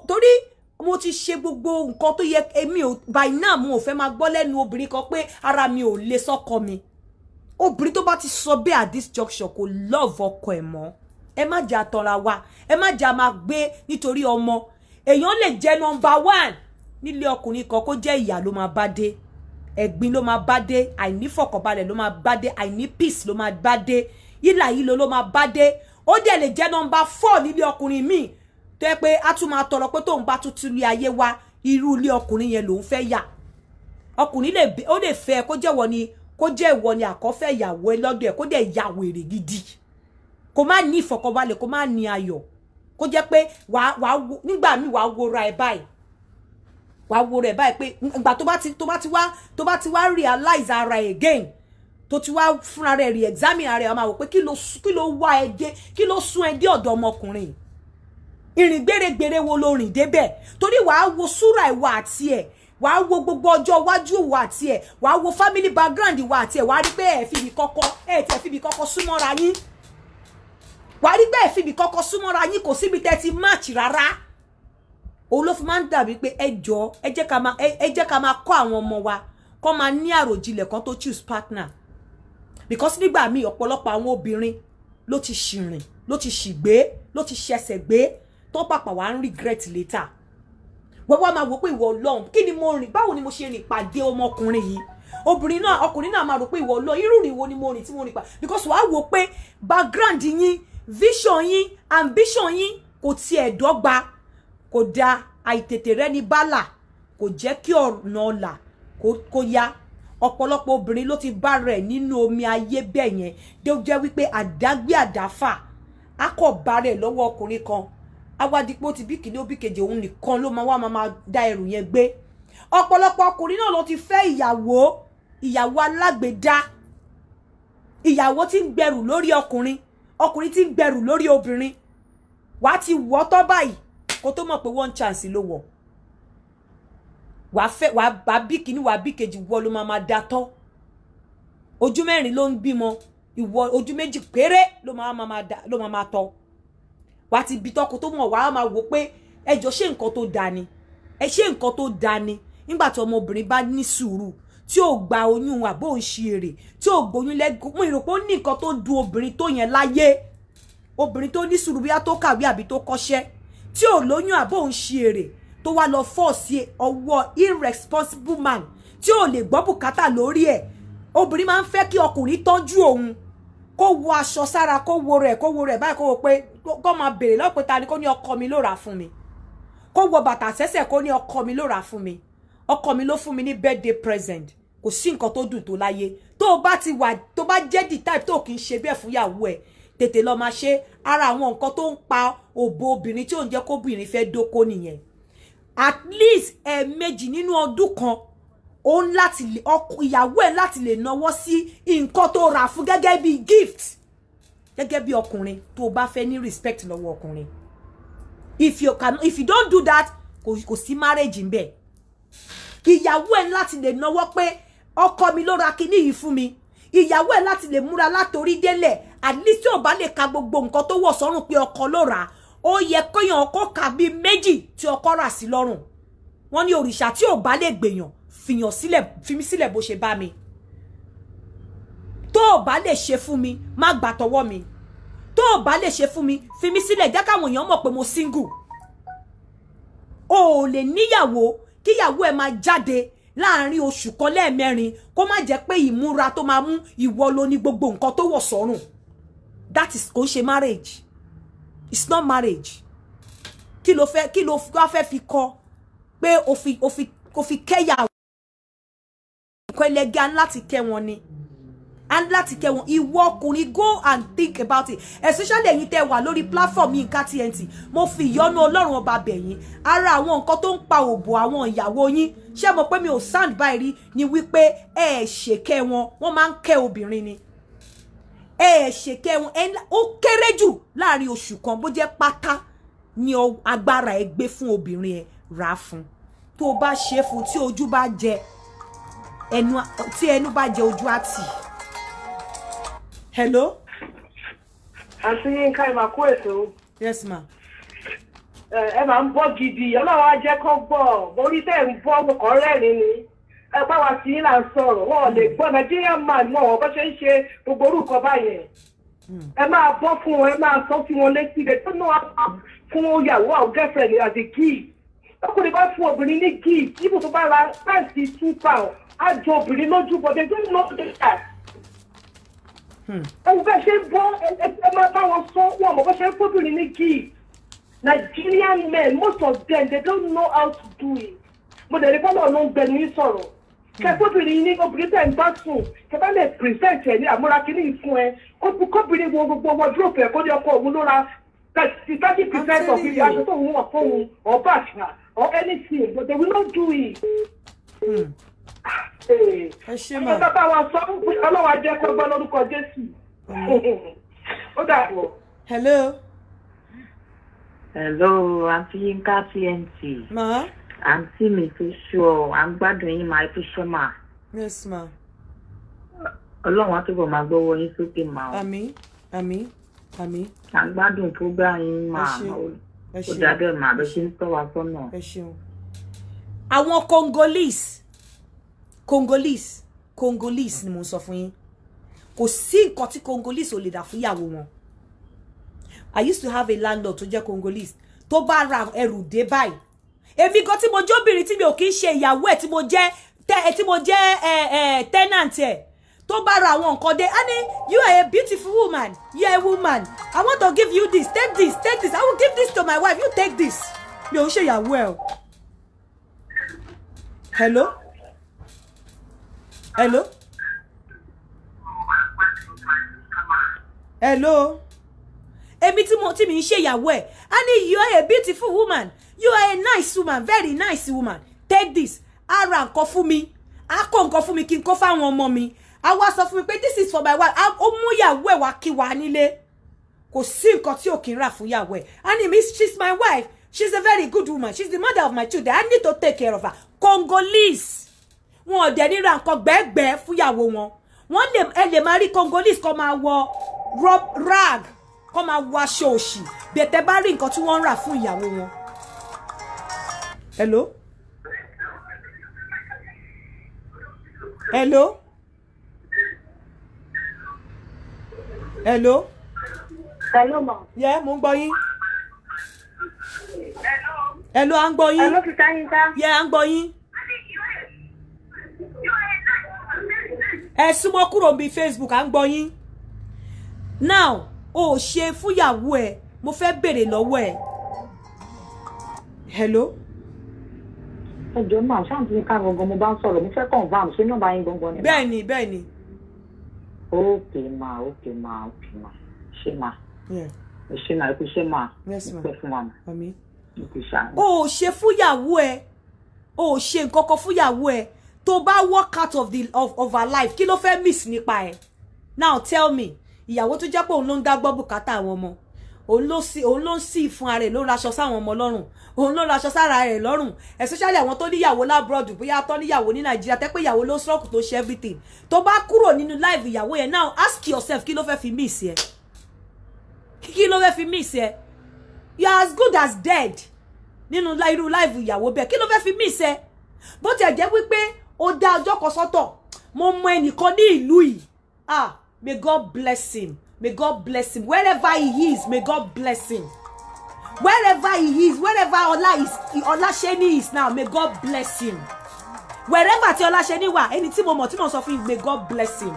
torí mo ti ṣe gbogbo nǹkan tó yẹ èmi ò by now mo ò fẹ́ máa gbọ́ lẹ́nu obìnrin kan pé ara mi ò le sọ́kọ mi obìnrin tó bá ti sọ bẹ́ẹ̀ at this junction kò love ọkọ ẹ̀ mọ́. Ẹ má jà tanra wa, ẹ má jà máa gbé nítorí ọmọ. Èèyàn lè jẹ́ number 1 nílé ọkùnrin kan kó jẹ́ ìyá ló máa bá dé, ẹ̀gbin ló máa bá dé, àìní fọkànbalẹ̀ ló máa bá dé, àìní peace ló máa bá dé, ìlà ìlò ló máa bá dé. Ó dẹ̀ lè jẹ́ number 4 nílé ọkùnrin míì tó yẹ pé a tún máa tọrọ pé tóun bá tún ilé ayé wa irú ilé ọkùnrin yẹn lòun fẹ́ yà. Ọkùnrin ó lè fẹ́ kó jẹ́ ìwọ ni àkọ́fẹ́ ìyàwó ẹ lọ́dọ̀ ẹ̀ kó dẹ̀ ya wèrè gidi, kó má ní ìfọ̀kànbalẹ̀, kó má ní ayọ̀, kó jẹ́ pé nígbà míì wàá wora ẹ̀ báyìí, pé ìgbà tó bá ti wá realize ara ẹ̀ again, tó ti wá fúnra rẹ̀ re-examine ara ẹ̀, máa wò pé kí ló wá ẹ dé, kí ló sún ẹ dé ọ̀dọ̀ ọmọkùnrin, ìrìn gbèrègbèrè wo ló rìn débẹ̀, torí wàá wo súrà ìwà àti ẹ̀, wàá wo gbogbo ọjọ́ iwájú ìwà àti ẹ̀, wàá wo family background ìwà àti ẹ̀, wàá rí pé ẹ̀ fi ibi kọ́kọ́ súnmọ́ra yín, wàá rí pé ẹ̀ fi ibi kọ́kọ́ súnmọ́ra yín, kò síbi tẹ́ ti match rárá. Òun ló fi máa ń dàbí pé ẹ jẹ́ ká máa kọ́ àwọn ọmọ wa kó máa ní àròjinlẹ̀ kan tó choose partner, because nígbà míì ọ̀pọ̀lọpọ̀ àwọn obìnrin ló ti ṣìrìn, ló ti ṣìgbé, ló ti ṣẹ̀ṣẹ̀ gbé, tó pàpà wá ń regret later. Wọ́n wá máa wò pé ìwọ Ọlọ́run, kí ni mo rìn, báwo ni mo ṣe rìn pàdé ọmọkùnrin yìí. Ọkùnrin náà máa rò pé ìwọ Ọlọ́run, irú rìn wo ni mo rìn tí mo rìn pa, because wàá wò pé background yín, vision yín, ambition yín kò tiẹ̀ dọ́gba, kò da. Àìtètè rẹ ní bálà kò jẹ́ kí ọ̀nà ọ̀la kó yá. Ọ̀pọ̀lọpọ̀ obìnrin ló ti bá rẹ̀ nínú omi ayé bẹ́ẹ̀ yẹn, tó jẹ́ wípé àdágbé àdáfà á kọ̀ bá rẹ̀ lọ́wọ́ ọkùnrin kan, awádìpọ̀ ti bí kìíní ó bí kejì, òun nìkan ló máa dá ẹrù yẹn gbé. Ọ̀pọ̀lọpọ̀ ọkùnrin náà ló ti fẹ́ ìyàwó alágbèdá, ìyàwó tí ń gbẹrù lórí ọkùnrin tí ń gbẹrù lórí obìnrin. Wàá ti wọ́ tọ́ báyìí kó tó mọ̀ pé one chance ló wọ̀. Wàá bí kìíní wàá bí kejì, wọ́ ló máa dá tọ́. Ojú mẹ́rin ló ń bímọ, ìwọ ojú méjì péré ló máa tọ́. Wàá ti bí tọ́kù tó mọ̀, wàá máa wò pé ẹjọ́ ṣé nǹkan tó dáa ni, ṣé nǹkan tó dáa ni. Nígbà tí ọmọbìnrin bá ní sùúrù, tí ò gba oyún àbó ń ṣe èrè, tí ò gbóyún lẹ́gùn, mo rò pé ó ní nǹkan tó du obìnrin tó yẹn láyé. Obìnrin tó ní sùúrù bíyá tó kàwé àbí tó kọ́ṣẹ́, tí ò lóyún àbó ń ṣe èrè, tó wá lọ fọ́ọ̀sì ọwọ́ irresponsible man tí ò lè gbọ́ bùkátà lórí ẹ̀. Obìnrin máa ń fẹ́ kí ọkùnrin tọ́jú òun, kó wọ aṣọ sára, kó wo rẹ̀ báyìí, kó wò pé kó máa bèrè lọ́wọ́ pé ta ni, kó ní ọkọ mi ló rà fún mi, kó wọ bàtà sẹ́sẹ̀ kó ní ọkọ mi ló rà fún mi, ọkọ mi ló fún mi ní birthday present. Kò sí nǹkan tó dùn tó láyé. Tó bá jẹ́ the type tó kì í ṣe bẹ́ẹ̀ fún ìyàwó ẹ̀, tètè lọ máa ṣe. Ara àwọn nǹkan tó ń pa òbò obìnrin tí ò ń jẹ́ kóbìnrin fẹ́ dóko nìyẹn. At least ẹ̀ẹ̀mejì nínú ọdún kan, ìyàwó ẹ̀ láti lè náwó sí nǹkan tó rà fún gẹ́gẹ́ bí gift, gẹ́gẹ́ bí ọkùnrin tó bá fẹ́ ní respect lọ́wọ́ ọkùnrin. If you don't do that, kò sí marriage ń bẹ. Ìyàwó ẹ̀ láti lè náwó pé ọkọ mi ló ra kíní yìí fún mi. Ìyàwó ẹ̀ láti lè múra látorí délẹ̀, at least tí ò bá lè ka gbogbo nǹkan tó wọ̀ sọ́rùn pé ọkọ ló rà, ó yẹ kóyàn kó ka bí méjì tí ọkọ rà sí lọ́rùn. Wọ́n ní òrìṣà tí ò bá lè gbèyàn, fi mí sílẹ̀ bó ṣe bá mi. Tó ò bá lè ṣe fún mi, má gbà tọwọ́ mi. Tó ò bá lè ṣe fún mi, fi mí sílẹ̀, jẹ́ káwọn èèyàn mọ̀ pé mo single. O ò lè níyàwó kíyàwó ẹ̀ máa jáde láàrin oṣù kan lẹ́ẹ̀mẹ́rin, kó má jẹ́ pé ìmúra tó máa mú ìwọ ló ní gbogbo nǹkan tó wọ̀ sọ́rùn. That is kò ṣe marriage. It's not marriage. Kí ló fẹ́ fi kọ́ pé o fi kẹ́yàwó. Nǹkan ẹlẹ́gẹ́ láti kẹ́ wọn ni. And láti kẹ́ wọn, ìwọ ọkùnrin, go and think about it. Especially ẹ̀yin tẹ́ wà lórí platform Yinka TNT. Mo fi ìyọ́nú Ọlọ́run ọba bẹ̀ yín. Ara àwọn nǹkan tó ń pa òbò àwọn ìyàwó yín, ṣé mo pé mi ò stand by rí ni wípé ṣèkẹ́ wọn, wọ́n máa ń kẹ́ obìnrin ni. Ṣèkẹ́ wọn, ó kéré jù láàrin oṣù kan bó jẹ́ pátá ni agbára ẹ gbé fún obìnrin ẹ rà fún. Tó bá ṣe fún, tí ojú bá jẹ tí ẹnu bá jẹ ojú àti. Hello? Àǹtí Yínká ẹ máa kó ètò. Yes ma. Ẹ máa ń bọ́ gidi, Ọlọ́run á jẹ́ kó gbọ́. Borí tẹ́ ń bọ́ mo kàn rẹ́rìn ni. ẹ bá wa sí là ń sọ̀rọ̀ wọn ò lè gbọ́ Nigerian man mọ́ wọn bó ṣe ń ṣe gbogbo orúkọ báyẹn ẹ máa bọ́ fún wọn ẹ máa sọ fún wọn létí rẹ tó náà fún ìyàwó àwọn girlfriend àti gift ọkùnrin bá fún obìnrin ní gift ibùdó tó bá ra pàǹtí £2 á jọ obìnrin lójú bọ́dẹ tó ń lọ sí ẹ̀. ẹ̀wù bẹ́ẹ̀ ṣe bọ́ ẹ máa bá wọn sọ wọn mọ̀ bó ṣe ń fóbìnrin ní gift. Nigerian men most of them they don't know how to do it. mo dẹ̀ ní kọ́lọ̀ ló ń gbẹnu yín sọ̀rọ̀ kẹfọ́bìnrin ní obìnrin tẹ̀ ń bá sùn kẹfà lè present ẹ̀ ní àmúra kínní fún ẹ kóbìnrin wo gbogbo wardrobe ẹ̀ kó ní ọkọ òun ló ra 30% of the aṣọ tó ń wọ̀ fóun or bàtà or anything but they will not do it. ẹ ṣe mà. ọjọ́ bá wa sọ ọlọ́wọ́ ajẹ́ kó gbọ́ lórúkọ Jésù. ó dàbọ̀. hello. hello Aunty Yinka TNT. Ma. Aunty mi fi ṣọ́ à ń gbádùn yín máa fi ṣe mà. Yes ma. Ọlọ́run á túbọ̀ máa gbọ́wọ́ yín sókè mà. Àmín àmín àmín. À ń gbádùn program yín mà. Ó dàbẹ̀ mà bẹ́ẹ̀ ṣe ń tọ́ wa sọ́nà. Ẹ ṣeun. Àwọn Congolese ni mo sọ fún yín. Kò sí nǹkan tí Congolese ò lè dà fún ìyàwó wọn. I used to have a landlord tó jẹ́ Congolese tó bá ra ẹrù dé báyìí. Èmi gan tí mo jẹ́ obìnrin tí mi ò kì í ṣe ìyàwó ẹ̀ tí mo jẹ́ tenant ẹ̀ tó bá ra àwọn nǹkan dé. Honey, you are a beautiful woman. You are a woman. I want to give you this. Take this. Take this. I will give this to my wife. You take this. Mi ò ń ṣe ìyàwó ẹ̀ o. Hello? Hello? Hello? Èmi tí mi ń ṣe ìyàwó ẹ̀. Honey, you are a beautiful woman. You are a nice woman, very nice woman. Take this. A ra nǹkan fún mi. A kó nǹkan fún mi kí n kó fáwọn ọmọ mi. A wá sọ fún mi pé this is for my wife. Ó mú ìyàwó ẹ̀ wá kí wa nílé. Kò sí nǹkan tí ò kí ń rà fún ìyàwó ẹ̀. Honey, she's my wife. She's a very good woman. She's the mother of my children. I need to take care of her. Congolese. Wọn ò dẹ̀ ní ra nǹkan gbẹ́gbẹ́ fún ìyàwó wọn. Ẹ lè máa rí Congolese kó máa wọ rag, kó máa wọ aṣọ òṣì. Bẹ̀tẹ̀ bá rí nǹkan tí wọ́n ń rà fún ìyàwó wọn. Hello? Hello? Hello? Hello ma. Yeah, mo ń gbọ́ yín. Hello, à ń gbọ́ yín. Hello, Sister Yinka. Yeah, à ń gbọ́ yín. Ẹ súnmọ́ kúrò bí Facebook, à ń gbọ́ yín. Now, o ṣe fúyàwó ẹ, mo fẹ́ béèrè lọ́wọ́ ẹ. Hello? Ẹjọ́ máa ṣáàtì ká gangan mo bá ń sọ̀rọ̀ mo fẹ́ confirm ṣé nọ́mbà yín gangan ni. Bẹ́ẹ̀ni. Okay ma. Ṣé ma. Ṣé ma ikú ṣé ma. Yes ma. Pẹ́ fún wa ma. Àmín. Ikú ṣá. O ṣe fúyàwó ẹ. O ṣe nǹkan kan fúyàwó ẹ. Tó bá walk out of her life, kí ló fẹ́ miss nípa ẹ? Now tell me, ìyàwó tó jẹ́ pé òun ló ń dá gbọ́ bùkátà àwọn ọmọ. Òun ló ń sí fún ara rẹ̀ ló ń raṣọ sáwọn ọmọ lọ́rùn. Òun ló ń raṣọ sára rẹ̀ lọ́rùn. Especially àwọn tó níyàwó labroad, bóyá tó níyàwó ní Nàìjíríà, tẹ́ pé ìyàwó ló struggle tó ṣe everything. Tó bá kúrò nínú life ìyàwó yẹn, now ask yourself kí ló fẹ́ fi miss ẹ? Kí ló fẹ́ fi miss ẹ? You are as good as dead. Nínú irú life ìyàwó bẹ́ẹ̀, kí ló fẹ́ fi miss ẹ? Bó ti jẹ́ wípé ó dá ọjọ́ kan sọ́tọ̀, mo mọ ẹnìkan ní ìlú yìí. May God bless him. May God bless him. Wherever he is, may God bless him. Wherever he is, wherever Olasheni is now, may God bless him. Wherever ti Olasheni wà, ẹni tí mo sọ fún yín, may God bless him.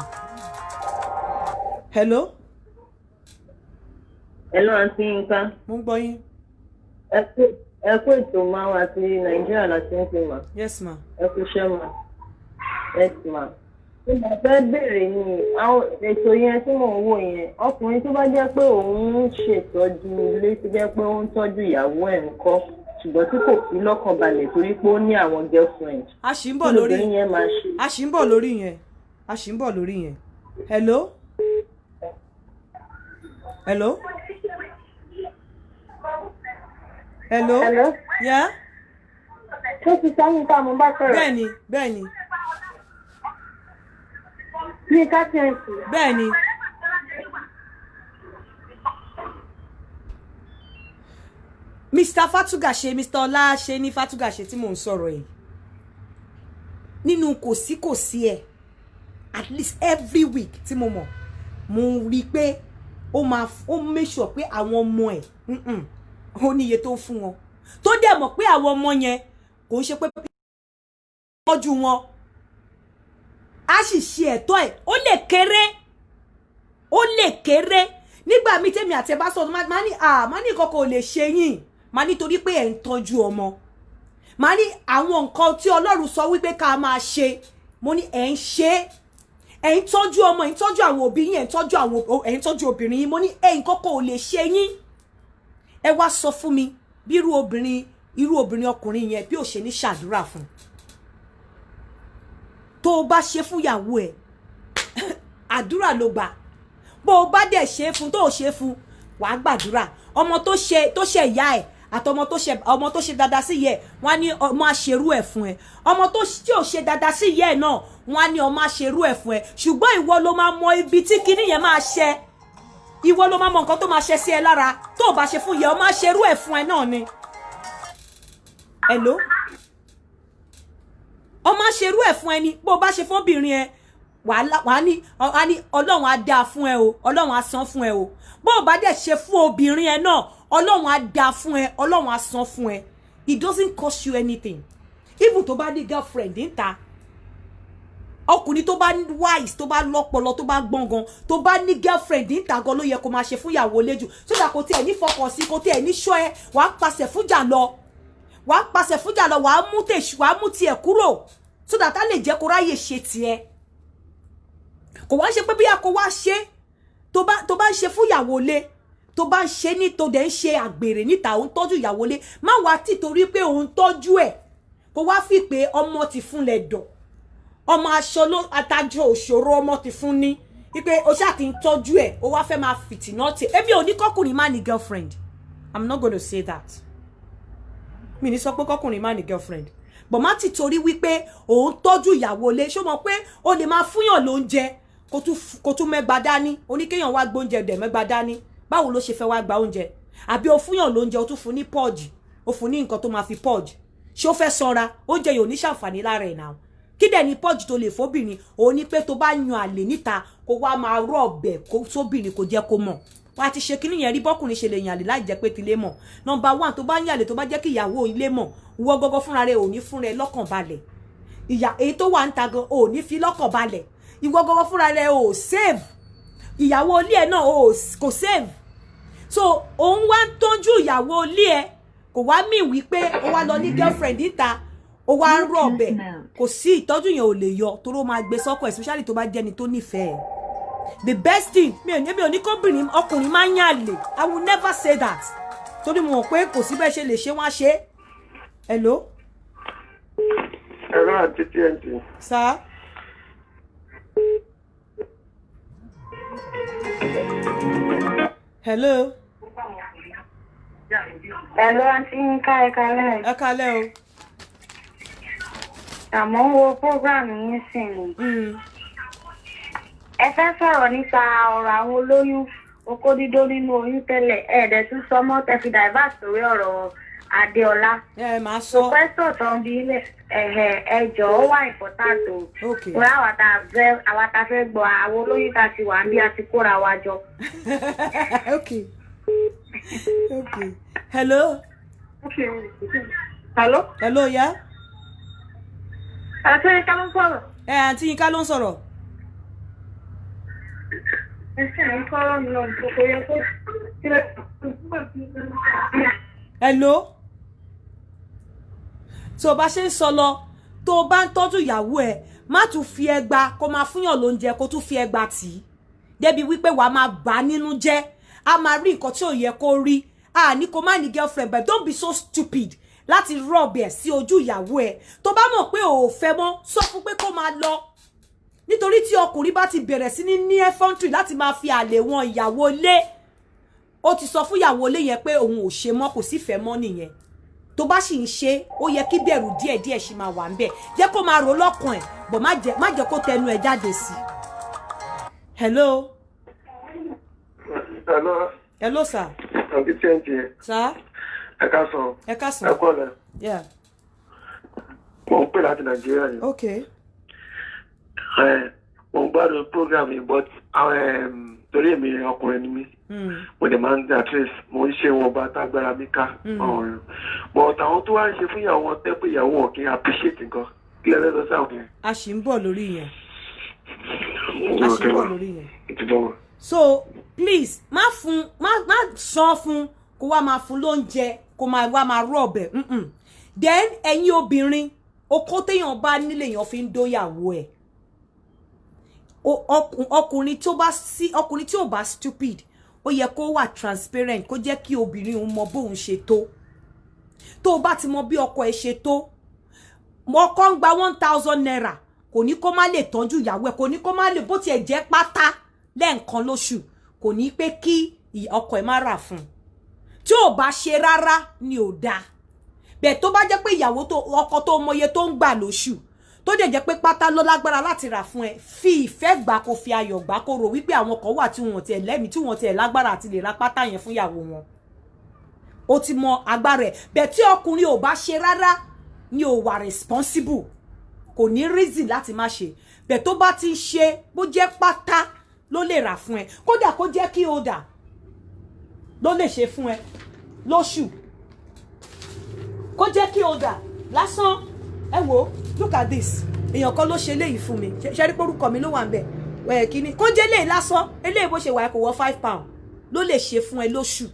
Hello? Hello, Aunty Yinka. Mo ń gbọ́ yín. Ẹ kú ètò máa wà sí Nàìjíríà láti ń pè mà. Yes ma. Ẹ kú iṣẹ́ mà. Yes ma. Nígbà fẹ́ bèrè ni àwọn ètò yẹn tí mò ń wò yẹn, ọkùnrin tó bá jẹ́ pé òun ń ṣètọ́jú ilé tó jẹ́ pé ó ń tọ́jú ìyàwó ẹ̀ ńkọ́, ṣùgbọ́n tí kò fi lọ́kàn balẹ̀ torí pé ó ní àwọn girlfriend. A ṣì ń bọ̀ lórí yẹn máa ṣe. A ṣì ń bọ̀ lórí yẹn. Hello? Hello? Hello? Hello? Yeah? Ṣé Sister Yinka mo bá sọ̀rọ̀? Bẹ́ẹ̀ni. Yinka TNT. Bẹ́ẹ̀ni. Mr. Fatugase, Mr. Olasheni Fatugase tí mò ń sọ̀rọ̀ yìí. nínú kò sí ẹ̀ at least every week tí mo mọ̀ mo rí pé ó make sure pé àwọn ọmọ ẹ̀ ó ní iye tó fún wọn tó dẹ̀ mọ̀ pé àwọn ọmọ yẹn kò ń ṣe pé tọ́jú wọn á sì ṣe ẹ̀tọ́ ẹ̀ ó lè kéré nígbà míì tèmi àti ẹ bá sọ máa ní kọ́kọ́ ò lè ṣe yín máa nítorí pé ẹ̀ ń tọ́jú ọmọ máa ní àwọn nǹkan tí Ọlọ́run sọ wípé ká máa ṣe mo ní ẹ̀ ń ṣe ẹ̀ ń tọ́jú ọmọ ẹ̀ ń tọ́jú àwọn òbí yín ẹ̀ ń tọ́jú obìnrin yín mo ní ẹ̀ ń kọ́kọ́ ò lè ṣe yín ẹ wá sọ fún mi bí irú obìnrin ọkùnrin yẹn bí ò ṣe ní ṣàdúrà fún tó o bá ṣe fún ìyàwó ẹ̀ àdúrà ló gbà bó o bá dẹ̀ ṣe fún tó o ṣe fún wàá gbàdúrà ọmọ tó ṣe ìyá ẹ̀ àtọmọ tó ṣe dáadáa sí ìyá ẹ̀ wọ́n á ní ọmọ àṣerú ẹ̀ fún ẹ ọmọ tí ò ṣe dáadáa sí ìyá ẹ̀ náà wọ́n á ní ọmọ àṣerú ẹ̀ fún ẹ ṣùgbọ́n ìwọ ló máa mọ ibi tí kinní yẹn máa ṣe ìwọ ló máa mọ nǹkan tó máa ṣe sí ẹ lára tó o bá ṣe fún ìyá ọmọ àṣerú ẹ̀ fún ẹ náà ni hello ọmọ àṣerú ẹ̀ fún ẹ ni bó o bá ṣe fún obìnrin ẹ wàá ní Ọlọ́run á dáa fún ẹ o Ọlọ́run á san fún ẹ o bó o bá dẹ̀ ṣe fún obìnrin ẹ náà Ọlọ́run á dáa fún ẹ Ọlọ́run á san fún ẹ it doesn't cost you anything even tó bá ní girlfriend níta ọkùnrin tó bá wise tó bá lọ́pọlọ tó bá gbọ̀ngàn tó bá ní girlfriend níta gan ló yẹ kó máa ṣe fún ìyàwó lẹ́jù sódà kò tiẹ̀ ní fọkàn sí kò tiẹ̀ ní ṣọ́ ẹ wàá pàṣẹ fújà lọ wàá mú tiẹ̀ kúrò sódà tá lè jẹ́ kó ráyè ṣe tiẹ̀ kò wá ṣe pé bóyá kó wá ṣe tó bá ń ṣe fún ìyàwó lé tó bá ń ṣe ní tó dẹ̀ ń ṣe àgbèrè níta òun tọ́jú ìyàwó lé má wá tì torí pé òun tọ́jú ẹ̀ kó wá fi pé ọmọ ti fún lẹ̀dọ̀ ọmọ aṣọ ló atajọ òṣòro ọmọ ti fún ní wípé o ṣáà ti ń tọ́jú ẹ̀ o wá fẹ́ máa fìtínà tì èmi ò ní kọ́kùnrin má ní girlfriend I'm not going to say that mi ní sọ pé kọ́kùnrin má ní girlfriend but má ti torí wípé òun tọ́jú ìyàwó lé ṣó mọ̀ pé o lè máa fúnyàn lóúnjẹ kó tún mẹ́gbàá dání oníkéèyàn wá gbóúnjẹ dẹ̀ mẹ́gbàá dání báwo ló ṣe fẹ́ wá gba oúnjẹ àbí o fúnyàn lóúnjẹ o tún fún ní pọ́ọ̀jì o fún ní nǹkan tó máa fi pọ́ọ̀jì ṣé ó fẹ́ sanra oúnjẹ yóò ní ṣàǹfààní lára ẹ̀ náà kí dẹ̀ ní pọ́ọ̀jì tó lè fóbìnrin òun ní pé tó bá yan àlè níta kó wá máa rọ̀ ọ̀bẹ̀ kó sóbìnrin kò jẹ́ kó mọ̀ wọ́n á ti ṣe kíní yẹn rí bọ́kùnrin ṣe lè yàn àlè láì jẹ́ pé tilé mọ̀ number 1 tó bá ń yàlè tó bá jẹ́ kí ìyàwó ilé mọ̀ wọ́ gọ́gọ́ fúnra rẹ̀ ò ní fún rẹ̀ lọ́kàn balẹ̀ èyí tó wà ń ta gan ò ní fi lọ́kàn balẹ̀ ìwọ gọ́gọ́ fúnra rẹ̀ ò save ìyàwó ilé ẹ̀ náà kò save so òun wá ń tọ́jú ìyàwó ilé ẹ̀ kò wá mí wípé ó wá lọ ní girlfriend níta ó wá ń rọ̀ ọ̀bẹ̀ kò sí ìtọ́jú yẹn ò lè yọ toró máa gbé sọ́kọ̀ especially tó bá jẹ́ni tó nífẹ̀ẹ́ the best thing mi ò ní kóbìnrin ọkùnrin máa ń yàn lè I will never say that torí mo mọ̀ pé kò sí bẹ́ẹ̀ ṣe lè ṣe wọ́n á ṣe hello. Hello àti TNT. Sir. Hello. Hello, Aunty Yinka, ẹ káalẹ́. Ẹ káalẹ́ o. Àmọ́ ń wo program yín sìn ni. Ẹ fẹ́ sọ̀rọ̀ nípa ọ̀rọ̀ àwọn olóyún okó dídó nínú oyún tẹ́lẹ̀ ẹ̀ẹ́dẹ̀ tún sọ mọ́ tẹ̀fi divert sórí ọ̀rọ̀ Adéọlá. Ẹ máa sọ. Pẹ́sítọ̀ tán bí ilé ẹjọ́ ó wà important o. Wọ́n àwa ta fẹ́ gbọ́ àwọn olóyún ta ti wà bí a ti kóra wa jọ. Okay. Hello. Hello, yeah. Àǹtí Yinka ló ń sọ̀rọ̀. Àǹtí Yinka ló ń sọ̀rọ̀. Hello. Tó bá ṣe ń sọ lọ tó bá ń tọ́jú ìyàwó ẹ̀ má tún fi ẹgba kó máa fúnyàn lóúnjẹ kó tún fi ẹgba tì í débi wípé wàá máa bà nínú jẹ́ a máa rí nǹkan tí ò yẹ kó rí ní kó má ní girlfriend but don't be so stupid láti rub ẹ̀ sí ojú ìyàwó ẹ̀ tó bá mọ̀ pé ò fẹ́ mọ́ sọ fún pé kó máa lọ nítorí tí ọkùnrin bá ti bẹ̀rẹ̀ sí ní effrontery láti máa fi àlè wọn ìyàwó lé ó ti sọ fún ìyàwó lé yẹn pé òun ò ṣe mọ́ kò sì fẹ́ mọ́ nìyẹn tó bá sì ń ṣe ó yẹ kí bẹ̀rù díẹ̀díẹ̀ ṣì máa wà ń bẹ̀ jẹ́ kó máa rò lọ́kàn ẹ̀ bọ̀ má jẹ́ kó tẹnu ẹ̀ jáde sí i. Hello. Hello, sir. Àǹtí TNT. Sir. Ẹ káàsán. Ẹ káàsán. Ẹ kọ́lẹ̀. Yeah. Mo ń pè láti Nàìjíríà yìí. Okay. mo gbádùn program yìí but torí èmi ọkùnrin ni mí mo dẹ̀ máa ń at least mo ń ṣe wọn bá tágbára mi ká but àwọn tó wá ń ṣe fún ìyàwó wọn tẹ́ pé ìyàwó wọn kì í appreciate nǹkan kí lẹ́lẹ́ lọ sáwọn yẹn. a sì ń bọ̀ lórí yẹn a sì ń bọ̀ lórí yẹn so please má san fún kó wá máa fún lóúnjẹ kó máa wá máa rọ̀ ọbẹ̀ then ẹ̀yin obìnrin okó téèyàn bá nílé èèyàn fi ń dóyàwó ẹ̀ ọkùnrin tí ò bá stupid ó yẹ kó wà transparent kó jẹ́ kí obìnrin òun mọ bóun ṣe tó o bá ti mọ bí ọkọ ẹ̀ ṣe tó ọkọ ń gba 1,000 naira kò ní kó má lè tọ́jú ìyàwó ẹ̀ kò ní kó má lè bó tiẹ̀ jẹ́ pátá lẹ́ẹ̀kan lóṣù kò ní pé kí ọkọ ẹ̀ má rà fún un tí ò bá ṣe rárá ni ò dáa bẹ́ẹ̀ tó bá jẹ́ pé ìyàwó tó ọkọ tó mọye tó ń gbà lóṣù tó dẹ̀ jẹ́ pé pátá ló lágbára láti rà fún ẹ fi ìfẹ́ gbà kó fi ayọ̀ gbà kó rò wípé àwọn kan wà tí wọ́n tiẹ̀ lẹ́mìí tí wọ́n tiẹ̀ lágbára àti lè ra pátá yẹn fún ìyàwó wọn ó ti mọ agbára ẹ̀ bẹ́ẹ̀ tí ọkùnrin ò bá ṣe rárá ni ò wà responsible kò ní reason láti má ṣe bẹ́ẹ̀ tó bá ti ṣe bó jẹ́ pátá ló lè rà fún ẹ kódà kó jẹ́ kí o dà ló lè ṣe fún ẹ lóṣù kó jẹ́ kí o dà lásán ẹ wò look at this èèyàn kan ló ṣe léyìí fún mi ṣe rí porúkọ mi ló wà ńbẹ̀ kíní kó jẹ́ léyìí lásán eléyìí bó ṣe wà kò wọ £5 ló lè ṣe fún ẹ lóṣù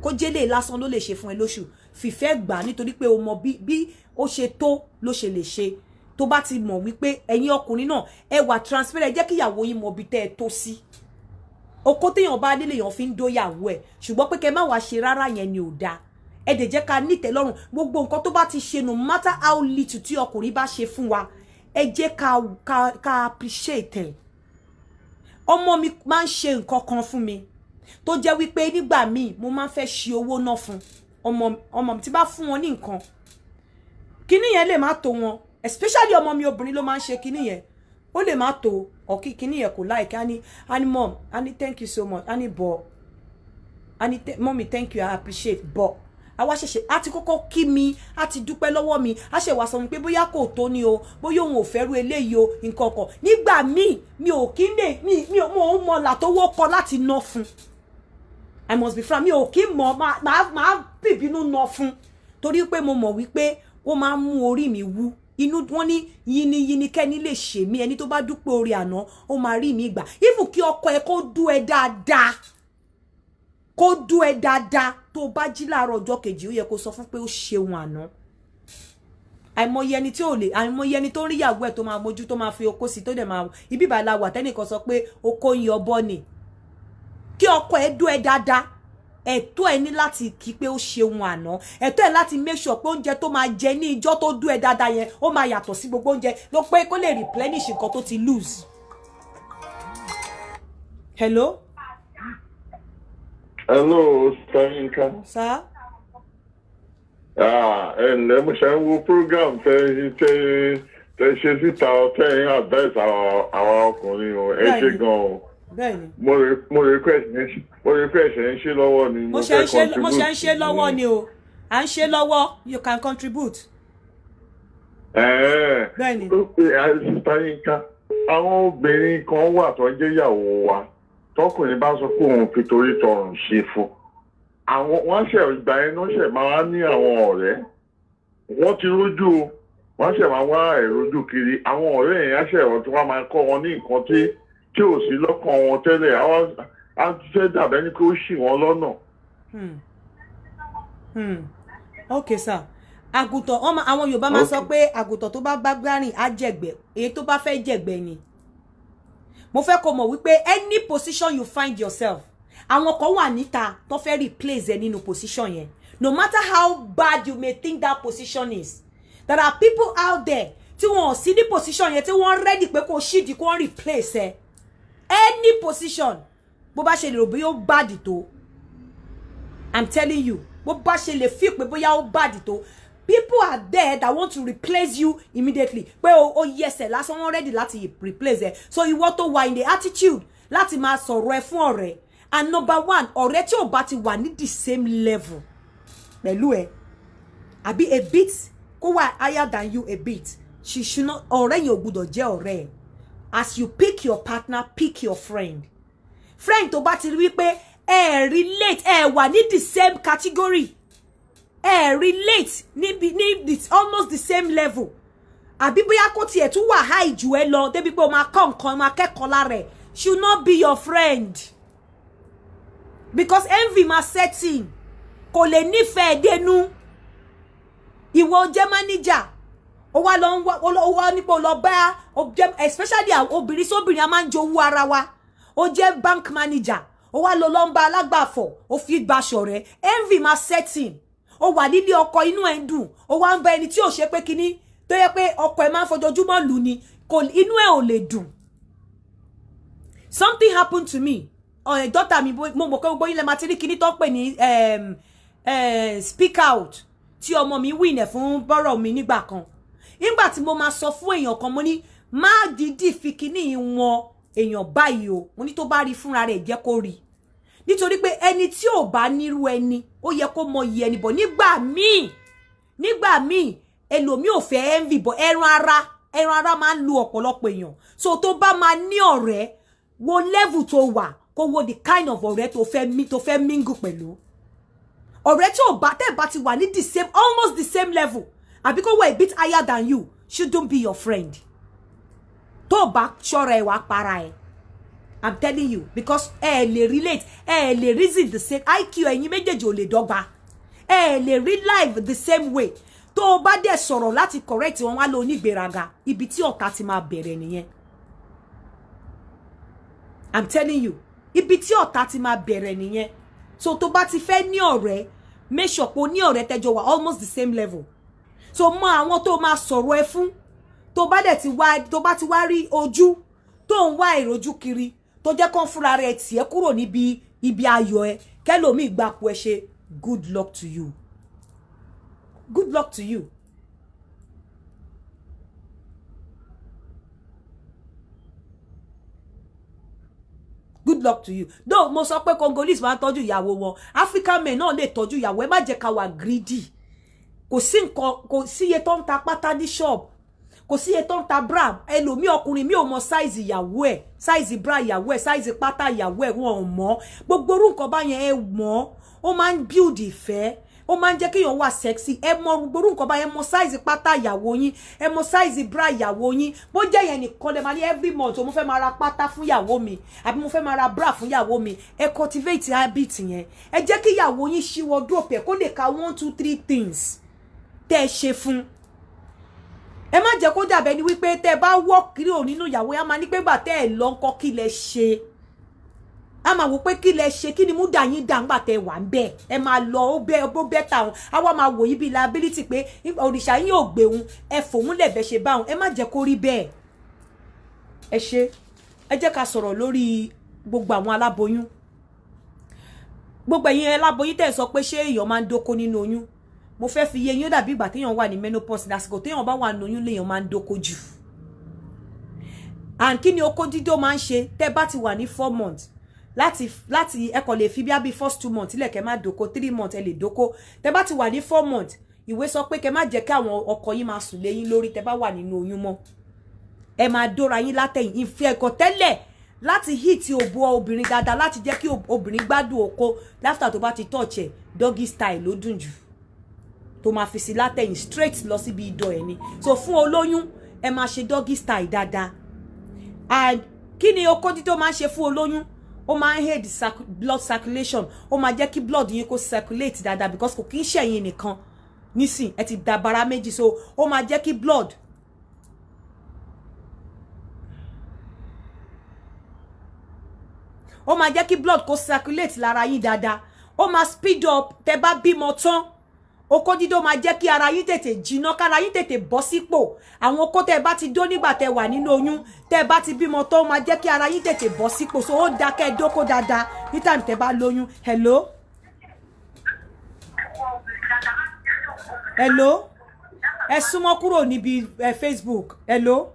kó jẹ́ léyìí lásán ló lè ṣe fún ẹ lóṣù fìfẹ́ gbà nítorí pé o mọ bí ó ṣe tó ló ṣe lè ṣe tó bá ti mọ̀ wípé ẹ̀yin ọkùnrin náà ẹ wà transparent jẹ́ kí ìyàwó yín mọ bí tẹ́ ẹ tó sí okó téèyàn bá nílé èèyàn fi ń dóyàwó ẹ̀ ṣùgbọ́n pé kẹ́ má wá ṣe rárá yẹn ni ò dáa ẹ dẹ̀ jẹ́ ká nítẹ́ lọ́rùn gbogbo nǹkan tó bá ti ṣe no matter how little tí ọkùnrin bá ṣe fún wa ẹ jẹ́ ká appreciate ẹ̀ ọmọ mi máa ń ṣe nǹkan kan fún mi tó jẹ́ wípé nígbà míì mo máa ń fẹ́ ṣe owó náà fún ọmọ mi tí bá fún wọn ní nǹkan kíní yẹn lè má tó wọn especially ọmọ mi obìnrin ló máa ń ṣe kíní yẹn ó lè má tó ọ̀kí kíní yẹn kò láìka ani mom ani thank you so much ani but ani mommy thank you I appreciate but àwa ṣẹ̀ṣẹ̀ á ti kọ́kọ́ kí mi á ti dúpẹ́ lọ́wọ́ mi á ṣe wá sọ mi pé bóyá kò tó ni o bóyá òun ò fẹ́rù eléyìí o nǹkan kan nígbà míì mi ò kí lè mi ò mọ là tó wọ́pọ̀ láti ná fún I must be frank mi ò kí mọ̀ máa bìbínú ná fún torí pé mo mọ̀ wípé ó máa ń mú orí mi wú inú wọn ní yiniyini kẹ́ni lè ṣe mí ẹni tó bá dúpẹ́ orí àná ó máa rí mi gbà even kí ọkọ ẹ kó dú ẹ dáadáa kó dú ẹ dáadáa tó bá jí láàárọ̀ ọjọ́ kejì ó yẹ kó sọ fún pé ó ṣeun àná àìmọye ẹni tí ò lè àìmọye ẹni tó ń rí ìyàwó ẹ tó máa mójú tó máa fi okó sí tó dẹ̀ máa ibi ìbàlá wà tẹ́nìkan sọ pé okó ń yọ bọ́ ni kí ọkọ ẹ dú ẹ dáadáa ẹ̀tọ́ ẹ ní láti kí pé ó ṣeun àná ẹ̀tọ́ ẹ láti make sure pé oúnjẹ tó máa jẹ ní ìjọ́ tó dú ẹ dáadáa yẹn ó máa yàtọ̀ sí gbogbo oúnjẹ ló pé kó lè replenish nǹkan tó ti lose. Hello. Hello, Stanka. Sir. Ǹlẹ́ mo ṣe ń wo program tẹ ṣe síta tẹ́yìn advice àwọn ọkùnrin o ẹ ṣe gan o. Bẹ́ẹ̀ni. Mo request ẹ̀ ń ṣe lọ́wọ́ ni mo fẹ́ contribute. Mo ṣe ń ṣe lọ́wọ́ ni o. À ń ṣe lọ́wọ́, you can contribute. Bẹ́ẹ̀ni. Stanka, àwọn obìnrin kan wà tó jẹ́ ìyàwó wa tọkùnrin bá sọ pé òun fi torí tọrùn ṣe fún àwọn wọn ṣe ìgbà yẹn náà ṣe máa ní àwọn ọ̀rẹ́ wọn ti rójú wọn ṣe máa wá ìrójú kiri àwọn ọ̀rẹ́ yẹn á ṣe ẹ̀rọ tí wọ́n máa kọ́ wọn ní nǹkan tí ò sí lọ́kàn wọn tẹ́lẹ̀ àwọn á fẹ́ dàbẹ́ ní pé ó ṣì wọ́n lọ́nà. Okay sir àgùntàn àwọn Yorùbá máa sọ pé àgùntàn tó bá gbárìn á jẹ̀gbẹ́ èyí tó bá fẹ́ jẹ̀gbẹ́ ni mo fẹ́ kó mọ̀ wípé any position you find yourself àwọn kan wà níta tó fẹ́ replace ẹ nínú position yẹn no matter how bad you may think that position is there are people out there tí wọ́n sí ní position yẹn tí wọ́n ready pé kó ṣídìí kó replace ẹ any position bó bá ṣe lè rò bóyá ó bad tó I'm telling you bó bá ṣe lè feel pé bóyá ó bad tó people are there that want to replace you immediately pé o yes ẹ lásán wọn ready láti replace ẹ so ìwọ tó wà in the attitude láti máa sọ̀rọ̀ ẹ fún ọ̀rẹ́ and number one ọ̀rẹ́ tí ò bá ti wà ní the same level pẹ̀lú ẹ àbí a bit kó wà higher than you a bit she should not ọ̀rẹ́ yẹn ò gbọ́dọ̀ jẹ́ ọ̀rẹ́ ẹ as you pick your partner, pick your friend. Friend tó bá ti rí wípé relate, wà ní the same category. Relate ní almost the same level. Àbí bóyá kò tiẹ̀ tún wà high jù ẹ́ lọ débi pé o máa kọ́ nǹkan, máa kẹ́kọ̀ọ́ lára ẹ̀. Should not be your friend. Because envy ma setting. Kò lè nífẹ̀ẹ́ dénú. Ìwọ jẹ́ manager. Ó wá nípo lọ bá, especially obìnrin sóbìnrin a máa ń jowú ara wa. Ó jẹ́ bank manager. Ó wá lọ ń bá alágbàfọ̀. Ó fi bá ṣọ̀rẹ́. Envy ma setting. Ó wà nílé ọkọ inú ẹ̀ ń dùn. Ó wá ń bá ẹni tí ò ṣe pé kíní. Tó yẹ pé ọkọ ẹ̀ máa ń fojoojúmọ́ lù ni. Inú ẹ̀ ò lè dùn. Something happened to me. Daughter mi mo mọ̀ pé gbogbo yín lẹ máa ti rí kíní tó pè ní speak out. Tí ọmọ mi win ẹ̀ fún bọ́rọ̀ mi nígbà kan. Nígbà tí mo máa sọ fún èèyàn kan mo ní má dìídì fi kíní wọn èèyàn báyìí o. Mo ní tó bá rí fúnra rẹ̀ jẹ́ kó rí. Nítorí pé ẹni tí ò bá nírú ẹni ó yẹ kó mọ iye ẹni bọ̀ nígbà míì ẹlòmíì ò fẹ́ envy bọ̀ ẹran ara máa ń lu ọ̀pọ̀lọpọ̀ èèyàn. So tó bá máa ní ọ̀rẹ́ wo level tó wà kó wo the kind of ọ̀rẹ́ tó fẹ́ mingle pẹ̀lú. Ọ̀rẹ́ tí ò bá tẹ́ bá ti wà ní the same, almost the same level àbí kó wà a bit higher than you shouldn't be your friend. Tó bá ṣọ́ra ẹ̀ wá para ẹ̀. I'm telling you, because lè relate, lè reason the same. IQ ẹ̀yin méjèèjì ò lè dọ́gba. Lè live the same way. Tó bá dẹ̀ sọ̀rọ̀ láti correct wọn wá lọ onígbéraga, ibi tí ọ̀tá ti máa bẹ̀rẹ̀ nìyẹn. I'm telling you, ibi tí ọ̀tá ti máa bẹ̀rẹ̀ nìyẹn. So tó bá ti fẹ́ ní ọ̀rẹ́, make sure pé o ní ọ̀rẹ́ tẹ́jọ wà almost the same level. So mọ àwọn tó máa sọ̀rọ̀ ẹ fún. Tó bá ti wá rí ojú tó ń wá ìrojú kiri. Tó jẹ́ kán fúnra rẹ̀ tì ẹ́ kúrò níbi ibi ayọ̀ ẹ kẹ́lòmíì gbapò ẹ ṣe good luck to you. Good luck to you. Good luck to you. Though mo sọ pé Congolese máa ń tọ́jú ìyàwó wọn, African men náà lè tọ́jú ìyàwó. Ẹ má jẹ́ ká wà greedy. Kò sí iye tó ń ta pátá ní shop. Kò sí iye tó ń ta bra. Ẹlòmíì ọkùnrin mi ò mọ size ìyàwó ẹ̀, size bra ìyàwó ẹ̀, size pátá ìyàwó ẹ̀ wọn ò mọ̀. Gbogbo orú nǹkan báyẹn ẹ mọ̀. Ó máa ń build ìfẹ́. Ó máa ń jẹ́ kéèyàn wà sexy. Ẹ mọ̀ gbogbo orú nǹkan báyẹn, mọ̀ size pátá ìyàwó yín, ẹ mọ̀ size bra ìyàwó yín. Bó jẹ́ yẹn nìkan lẹ máa ní every month mo fẹ́ máa ra pátá fún ìyàwó mi àbí mo fẹ́ máa ra bra fún ìyàwó mi. Ẹ cultivate habit yẹn. Ẹ jẹ́ kí ìyàwó yín ṣí wardrobe ẹ̀ kó lè ka 1 2 3 things tẹ́ ṣe fún. Ẹ má jẹ́ kó dàbẹ́ ni wípé tẹ́ bá wọ́ kiri ò nínú ìyàwó yá máa ní pé gbà tẹ́ ẹ̀ lọ ńkọ́ kí lẹ ṣe. A máa wò pé kí lẹ ṣe, kí ni mú dà yín dàǹgbà tẹ́ wà ń bẹ̀. Ẹ máa lọ ó bẹ́ ta wọn. A wá máa wò yí bí liability pé òrìṣà yín ò gbé òun. Ẹ fòun lẹ̀bẹ̀ ṣe bá òun. Ẹ má jẹ́ kó rí bẹ́ẹ̀. Ẹ ṣe. Ẹ jẹ́ ká sọ̀rọ̀ lórí gbogbo àwọn aláboyún. Gbogbo ẹ̀yin aláboyún tẹ́ sọ pé ṣé èèyàn máa ń dóko nínú oyún. Mo fẹ́ fi yé yín ó dàbí ìgbà téèyàn wà ní menopause lásìkò téèyàn bá wà nínú oyún léèyàn máa ń dóko jù. And kí ni oko dídó máa ń ṣe tẹ́ bá ti wà ní 4 months láti ẹ kò lè fi bí first 2 months ilẹ̀ kẹ́ má dóko 3 months ẹ lè dóko. Tẹ́ bá ti wà ní 4 months ìwé sọ pé kẹ́ má jẹ́ kí àwọn ọkọ yín máa sùn lé yín lórí tẹ́ bá wà nínú oyún mọ́. Ẹ máa dóra yín látẹ̀yìn ìfẹ́ ẹ̀kọ́ tẹ́lẹ̀ láti hit òbò obìnrin dáadáa láti jẹ́ kí obìnrin gbádùn oko láfta tó bá ti touch ẹ̀ doggy style ló dùn jù. Tó máa fi sí látẹ̀yìn straight lọ síbi ìdọ̀ ẹ̀ ni. So fún olóyún ẹ máa ṣe doggy style dáadáa. And kí ni oko dídó máa ń ṣe fún olóyún? Ó máa ń aid blood circulation. Ó máa jẹ́ kí blood yín kó circulate dáadáa because kò kí ń ṣẹ̀yìn nìkan. Nísìn ẹ ti dàbàrà méjì so ó máa jẹ́ kí blood kó circulate lára yín dáadáa. Ó máa speed up tẹ́ bá bímọ tán. Oko dídó máa jẹ́ kí ara yín tètè jiná, kára yín tètè bọ́ sípò. Àwọn oko tẹ́ bá ti dó nígbà tẹ́ wà nínú oyún, tẹ́ bá ti bímọ tó máa jẹ́ kí ara yín tètè bọ́ sípò. So ó dá kẹ́ dóko dáadáa ní time tẹ́ bá lóyún. Hello? Hello? Ẹ súnmọ́ kúrò níbi Facebook. Hello?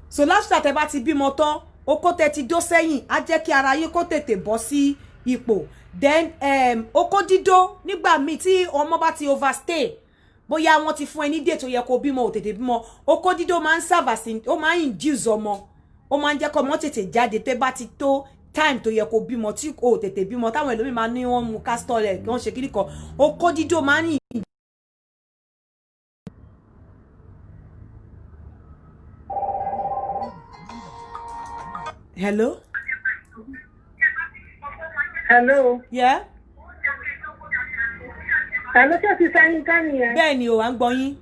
So last tẹ́ bá ti bímọ tán, oko tẹ́ ti dó sẹ́yìn, á jẹ́ kí ara yín kó tètè bọ́ sí ipò. Then oko dídó nígbà míì tí ọmọ bá ti overstay bóyá wọ́n ti fún ẹ ní date tó yẹ kó bímọ ò tètè bímọ okó dídó máa ń serve as ó máa ń induce ọmọ ó máa ń jẹ́ kó ọmọ tètè jáde tẹ́ bá ti tó time tó yẹ kó bímọ tí ò tètè bímọ táwọn ẹlòmíì máa ní wọ́n mu castor ẹ̀ kí wọ́n ṣe kíní kan okó dídó máa ń Hello? Hello. Yeah? Hello, ṣé ti sáyìn ká nìyẹn? Bẹ́ẹ̀ ni o, à ń gbọ́ yín.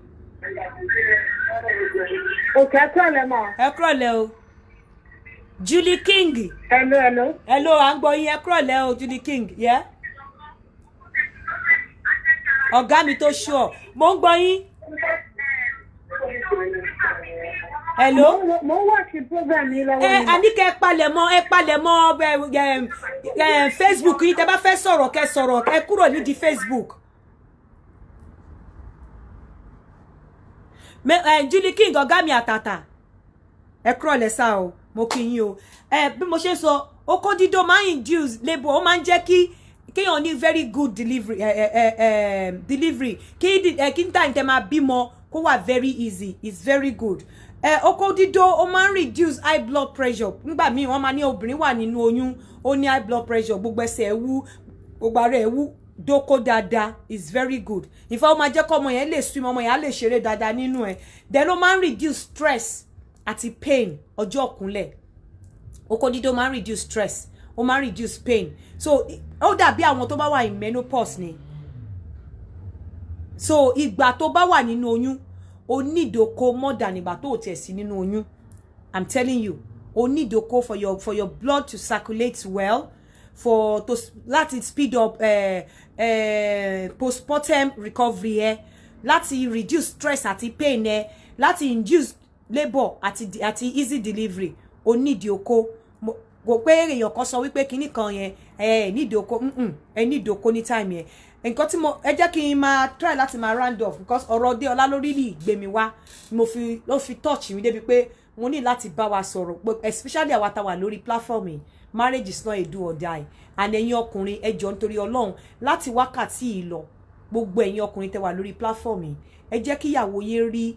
Òkè ẹ̀kúrọ̀lẹ́ mà. Ẹ̀kúrọ̀lẹ́ o. Julie King. Hello, hello. Hello, à ń gbọ́ yín ẹ̀kúrọ̀lẹ́ o, Julie King. Yeah? Ọ̀gá mi tó sure. Mo ń gbọ́ yín. Hello? Mo wá sí program yìí lọ́wọ́ mi. Àníkẹ́ ẹ palẹ̀mọ́ Facebook yìí tẹ́ bá fẹ́ sọ̀rọ̀ kẹ́ sọ̀rọ̀ ẹ kúrò nídìí Facebook. Julie King ọ̀gá mi àtàtà ẹ kúrò lẹ́sà o mo kí yín o bí mo ṣe sọ okó dídó máa ń induce labour ó máa ń jẹ́ kí kéèyàn ní very good delivery kí n time tẹ́ máa bímọ kó wà very easy it's very good. Okó dídó ó máa ń reduce high blood pressure nígbà míì wọ́n máa ní obìnrin wà nínú oyún ó ní high blood pressure gbogbo ẹsẹ̀ ẹ̀wú gbogbo ara ẹ̀wú dóko dáadáa is very good in fact ó máa jẹ́ kó ọmọ yẹn lè swim ọmọ yẹn á lè ṣeré dáadáa nínú ẹ̀ then ó máa ń reduce stress àti pain ọjọ́ ọ̀kúnlẹ̀ okó dídó máa ń reduce stress ó máa ń reduce pain so ó dàbí àwọn tó bá wà in menopause ni so ìgbà tó bá wà nínú oyún o need oko more than ìgbà tó tiẹ̀ sí nínú oyún I'm telling you o need oko for your blood to circulate well for to láti speed up postpartum recovery láti reduce stress àti pain láti induce labour àti easy delivery o need oko kò pé èèyàn kan sọ wípé kinní kan yẹn need oko need oko ní time yẹn nǹkan tí mo ẹ jẹ́ kí n máa try láti máa round off because ọ̀rọ̀ dé ọlá lórí lè gbé mi wá ló fi touch mi débi pé mo ní láti bá wa sọ̀rọ̀ especially àwa tá wà lórí platform yìí marriage is not a do or die and ẹ̀yin ọkùnrin ẹ jọ̀ọ́ nítorí Ọlọ́run láti wákàtí yìí lọ gbogbo ẹ̀yin ọkùnrin tẹ́ wà lórí platform yìí ẹ jẹ́ kí ìyàwó yín rí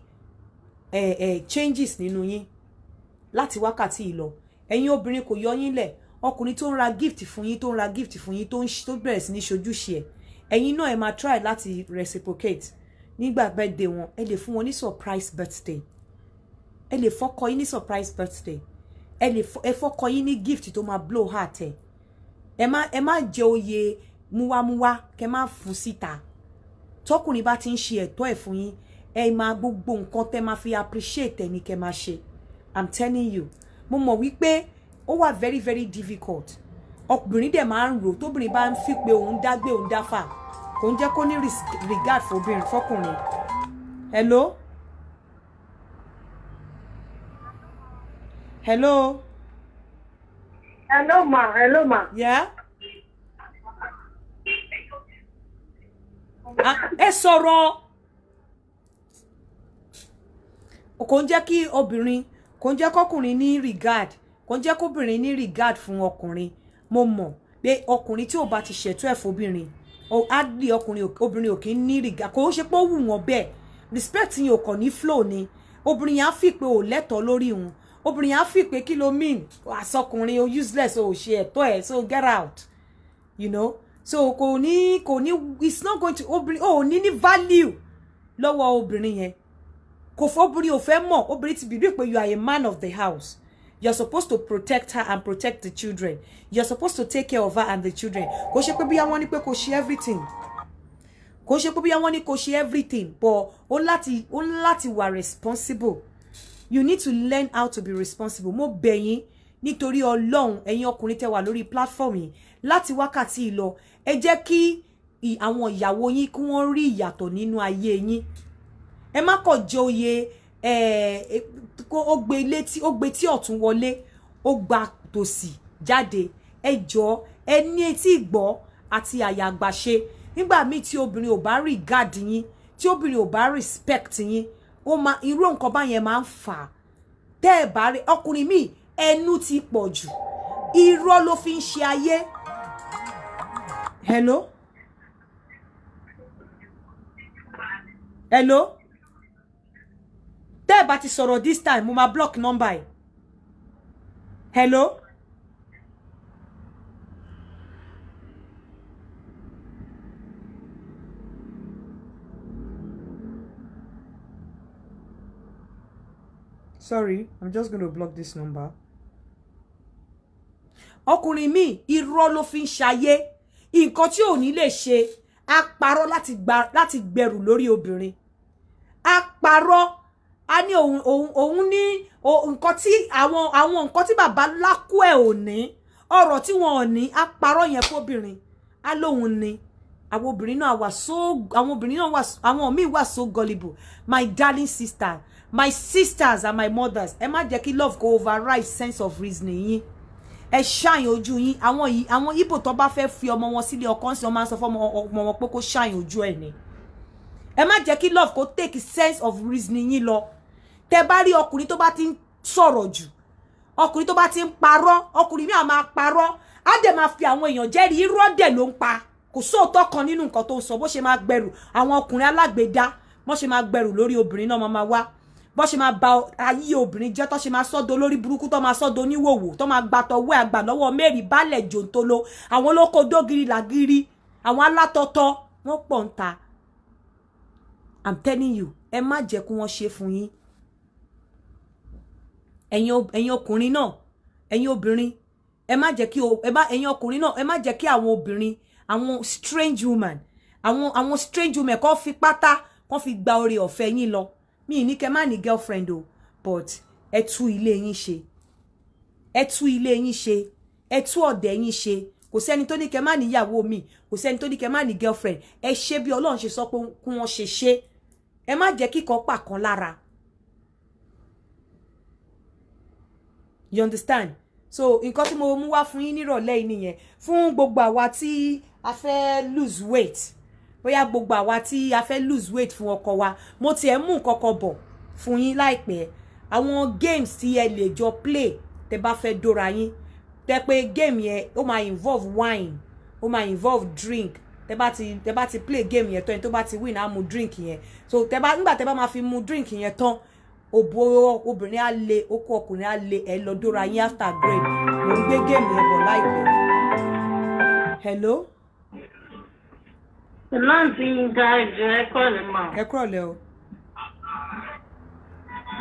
changes nínú yín láti wákàtí yìí lọ ẹ̀yin obìnrin kò yọ yín lẹ̀ ọkùnrin tó ń ra gift fún yín tó bẹ̀rẹ̀ sí ní ṣojúṣe ẹ̀ ẹ̀yin náà ẹ máa try láti reciprocate nígbà birthday wọn ẹ lè fún wọn ní surprise birthday ẹ lè fọ́kọ yín ní surprise birthday ẹ fọ́kọ yín ní gift tó máa blow heart ẹ má jẹ oyè múwámúwá kẹ má fún síta tọkùnrin bá ti ń ṣe ẹ̀tọ́ ẹ̀ fún yín ẹ máa gbogbo nǹkan tẹ́ máa fi appreciate ẹ ní kẹ máa ṣe I'm telling you mo mọ̀ wípé ó wà very very difficult ọkùnrin dẹ̀ máa ń rò tóbìnrin bá ń fi pé òun dágbé òun dáfà kò ń jẹ́ kó ní regard fọkùnrin. Hello? Hello? Hello ma, hello ma. Yeah? Ẹ sọ̀rọ̀ kò ń jẹ́ kí obìnrin kò ń jẹ́ kọkùnrin ní regard kò ń jẹ́ kóbìnrin ní regard fún ọkùnrin mo mọ̀ pé ọkùnrin tí ò bá ti ṣètò ẹ̀ fóbìnrin adley obìnrin ò kì í ní regard kò ń ṣe pé ó wù wọ́n bẹ́ẹ̀ respect yín ò kàn ní flow ni obìnrin yẹn á fi pé ò lẹ́tọ̀ọ́ lórí òun obìnrin yẹn á fi pé kí ló mean àsọkùnrin o useless o ò ṣe ẹ̀tọ́ ẹ̀ so get out you know so kò ní it's not going to obìnrin ò ní value lọ́wọ́ obìnrin yẹn kò fọ́ obìnrin ò fẹ́ mọ̀ obìnrin ti believe pé you are a man of the house. You're supposed to protect her and protect the children. You're supposed to take care of her and the children. Kò ṣe pé bí àwọn ní pé kò ṣe everything. Kò ṣe pé bí àwọn ní kò ṣe everything. But ó láti wà responsible. You need to learn how to be responsible. Mo bẹ̀ yín nítorí Ọlọ́run ẹ̀yin ọkùnrin tẹ́ wà lórí platform yìí láti wákàtí lọ. Ẹ jẹ́ kí àwọn ìyàwó yín kí wọ́n rí ìyàtọ̀ nínú ayé yín. Ẹ má kọ̀ jẹ oyè ó gbé tí ọ̀tún wọlé ó gba tòsì jáde ẹ jọ̀ọ́ ẹ ní etí ìgbọ́ àti àyà àgbàṣe nígbà míì tí obìnrin ò bá regard yín tí obìnrin ò bá respect yín ó máa irú nǹkan báyẹn máa ń fà tẹ́ ẹ bá rí ọkùnrin míì ẹnu ti pọ̀ jù irọ́ ló fi ń ṣe ayé. Hello? hello tẹ́ bá ti sọ̀rọ̀ this time mo máa block number ẹ̀ hello. Sorry, I'm just going to block this number. Ọkùnrin mi irọ́ ló fi ń ṣayé nǹkan tí ò ní lè ṣe á parọ́ láti gbẹrù lórí obìnrin á parọ́ á ní òun ní nǹkan tí àwọn nǹkan tí bàbá lákú ẹ̀ ò ní ọ̀rọ̀ tí wọn ò ní á parọ́ yẹn fóbìnrin á lóhun ní àwọn obìnrin náà àwọn míì wà so gullible my darling sister my sisters and my mothers ẹ má jẹ́ kí love go override sense of reasoning yín ẹ ṣàyàn ojú yín àwọn Ìgbò tó bá fẹ́ fi ọmọ wọn sílé ọkọ sí ọmọ sọ fún ọmọ wọn pé kó ṣàyàn ojú ẹ̀ ni ẹ má jẹ́ kí love kó take sense of reasoning yín lọ tẹ́ bá rí ọkùnrin tó bá ti ń sọ̀rọ̀ jù ọkùnrin tó bá ti ń parọ́ ọkùnrin mi á máa parọ́ á dẹ̀ máa fi àwọn èèyàn jẹ́rìí irọ́ dẹ̀ ló ń pa kò sóòótọ́ kan nínú nǹkan tó ń sọ bó ṣe máa gbẹrù àwọn ọkùnrin alágbèédá bó ṣe máa gbẹrù lórí obìnrin náà máa wá bó ṣe máa ba ayé obìnrin jẹ́ tó ṣe máa sọ́dọ̀ lórí burúkú tó máa sọ́dọ̀ oníwòwò tó máa gba tọwọ́ àgbà lọ́wọ́ mẹ́rin balẹ̀ jòǹtolo àwọn olóko dógiri làgiri àwọn alátọ́tọ́ wọ́n pọ̀ ń ta I'm telling you ẹ má jẹ́ kí wọ́n ṣe fún yín ẹ̀yin ọkùnrin náà ẹ̀yin obìnrin ẹ má jẹ́ kí ẹ̀yin ọkùnrin náà ẹ má jẹ́ kí àwọn obìnrin àwọn strange woman àwọn strange woman kó fi pátá kó fi gba oore ọ̀fẹ́ yín lọ mi ní kẹ́ má ní girlfriend o but ẹ tú ilé yín ṣe ẹ tú ilé yín ṣe ẹ tú ọ̀dẹ̀ yín ṣe kò sẹ́ni tó ní kẹ́ má níyàwó mi kò sẹ́ni tó ní kẹ́ má ní girlfriend ẹ ṣe bí Ọlọ́run ṣe sọ pé kí wọ́n ṣe ẹ má jẹ́ kíkan pa kan lára you understand so nǹkan tí mo mú wá fún yín nírọ̀lẹ́ yìí nìyẹn fún gbogbo àwa tí a fẹ́ lose weight bóyá gbogbo àwa tí a fẹ́ lose weight fún ọkọ wa mo tiẹ̀ mú nǹkan kan bọ̀ fún yín láìpẹ́ àwọn games tí ẹ lè jọ play tẹ́ bá fẹ́ dóra yín tẹ́ pé game yẹn ó máa involve wine ó máa involve drink tẹ́ bá ti play game yẹn tán ẹni tó bá ti win á mu drink yẹn so nígbà tẹ́ bá máa fi mu drink yẹn tán òbò obìnrin á le okó ọkùnrin á le ẹ lọ dóra yín after break mo ń gbé game yẹn bọ̀ láìpẹ́ hello. Láti ga ìjọ ẹ̀kọ́ lè máa. Ẹ kúrọ̀lẹ́ o.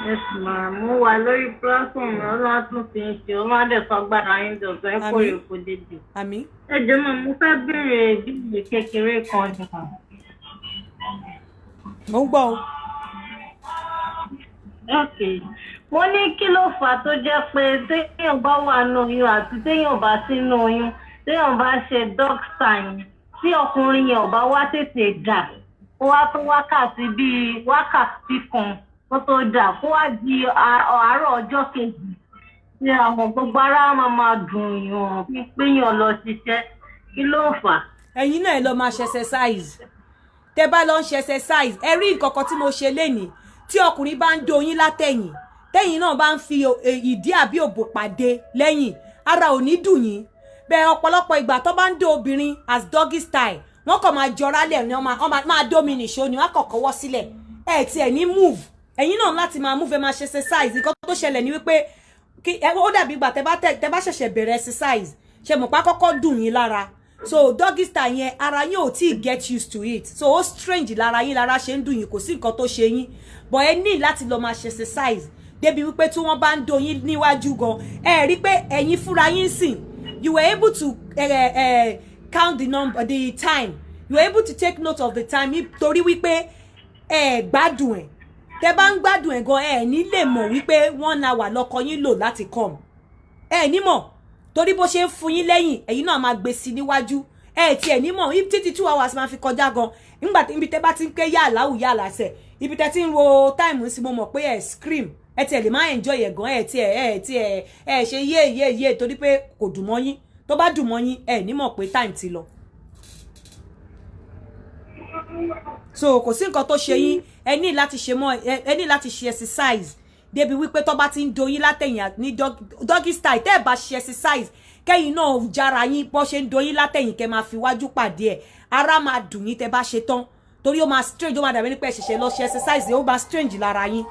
Yes ma, mo wà lórí platform Ọlọ́run tún fi ń ṣe, ó máa dẹ̀ sọ agbára yín dọ̀tọ̀ ẹ kó èkó dédé. Àmín. Ẹ jọ̀ọ́ mà, mo fẹ́ béèrè ìbéèrè kékeré kan ni. Mo ń gbọ́ o. Okay. Mo ní kí ló fà tó jẹ́ pé téèyàn bá wà nínú oyún àti téèyàn bá sínú oyún, téèyàn bá ṣe dog sign. Tí ọkùnrin yẹn ò bá wá tètè dà ó wá tó wákàtí bíi wákàtí kan kó tó dà kó wá di àárọ̀ ọjọ́ kejì tí àwọn gbogbo ara máa dùn yàn pípéyàn lọ ṣiṣẹ́ kí ló fà. ẹ̀yin náà lọ máa ṣe exercise tẹ́ bá lọ ń ṣe exercise ẹ rí nǹkan kan tí mo ṣe lénìí tí ọkùnrin bá ń doyin látẹ̀yìn tẹ́yìn náà bá ń fi ìdí àbí òbò pàdé lẹ́yìn ara ò ní dùn yín bẹ́ẹ̀ ọ̀pọ̀lọpọ̀ ìgbà tó bá ń dó obìnrin as doggy style wọ́n kàn máa jọra lẹ̀ ní wọ́n máa dómi nìṣó ni wọ́n kàn kọ́wọ́ sílẹ̀ ẹ̀ tí ẹ̀ ní move ẹ̀yin náà láti máa move ẹ máa ṣe exercise nǹkan tó ṣẹlẹ̀ ní wípé ó dàbí ìgbà tẹ́ bá ṣẹ̀ṣẹ̀ bẹ̀rẹ̀ exercise ṣe mọ̀ pa kọ́kọ́ dùn yín lára so doggy style yẹn ara yín ò tí get used to it so ó strange lára yín lára ṣe ń dùn yín kò sí nǹkan tó ṣe yín but ẹ ní láti lọ máa ṣe exercise débi wípé tí wọ́n bá ń do yín níwájú gan ẹ rí pé ẹ̀yin fúnra yín sìn you were able to count the time you were able to take note of the time torí wípé gbádùn ẹ̀ tẹ́ bá ń gbádùn ẹ̀ gan ní lè mọ̀ wípé 1 hour lọ́kọ yín lò láti come ní mọ̀ torí bó ṣe ń fún yín lẹ́yìn ẹ̀yin náà máa gbé sí níwájú tiẹ̀ ní mọ̀ títí 2 hours máa fi kọjá gan nígbà tí ibi tẹ́ bá ti ń ké yàláwù yàlá sẹ̀ ibi tẹ́ ti ń wo time sí mo mọ̀ pé scream tiẹ̀ lè máa enjoy ẹ̀ gan ṣe yé torí pé kò dùn mọ́ yín tó bá dùn mọ́ yín ní mọ̀ pé time ti lọ. so kò sí nǹkan tó ṣe yín ẹ ní láti ṣe exercise débi wípé tó bá ti ń doyin látẹ̀yìn ní doggy style tẹ́ ẹ̀ bá ṣe exercise kẹ́yìn náà jára yín bó ṣe ń doyin látẹ̀yìn kẹ́ máa fi wájú pàdé ẹ̀ ara máa dùn yín tẹ́ bá ṣe tán torí ó máa strange ó máa dàbí ní pé ẹ ṣẹ̀ṣẹ̀ lọ ṣe exercise ó máa strange lára yín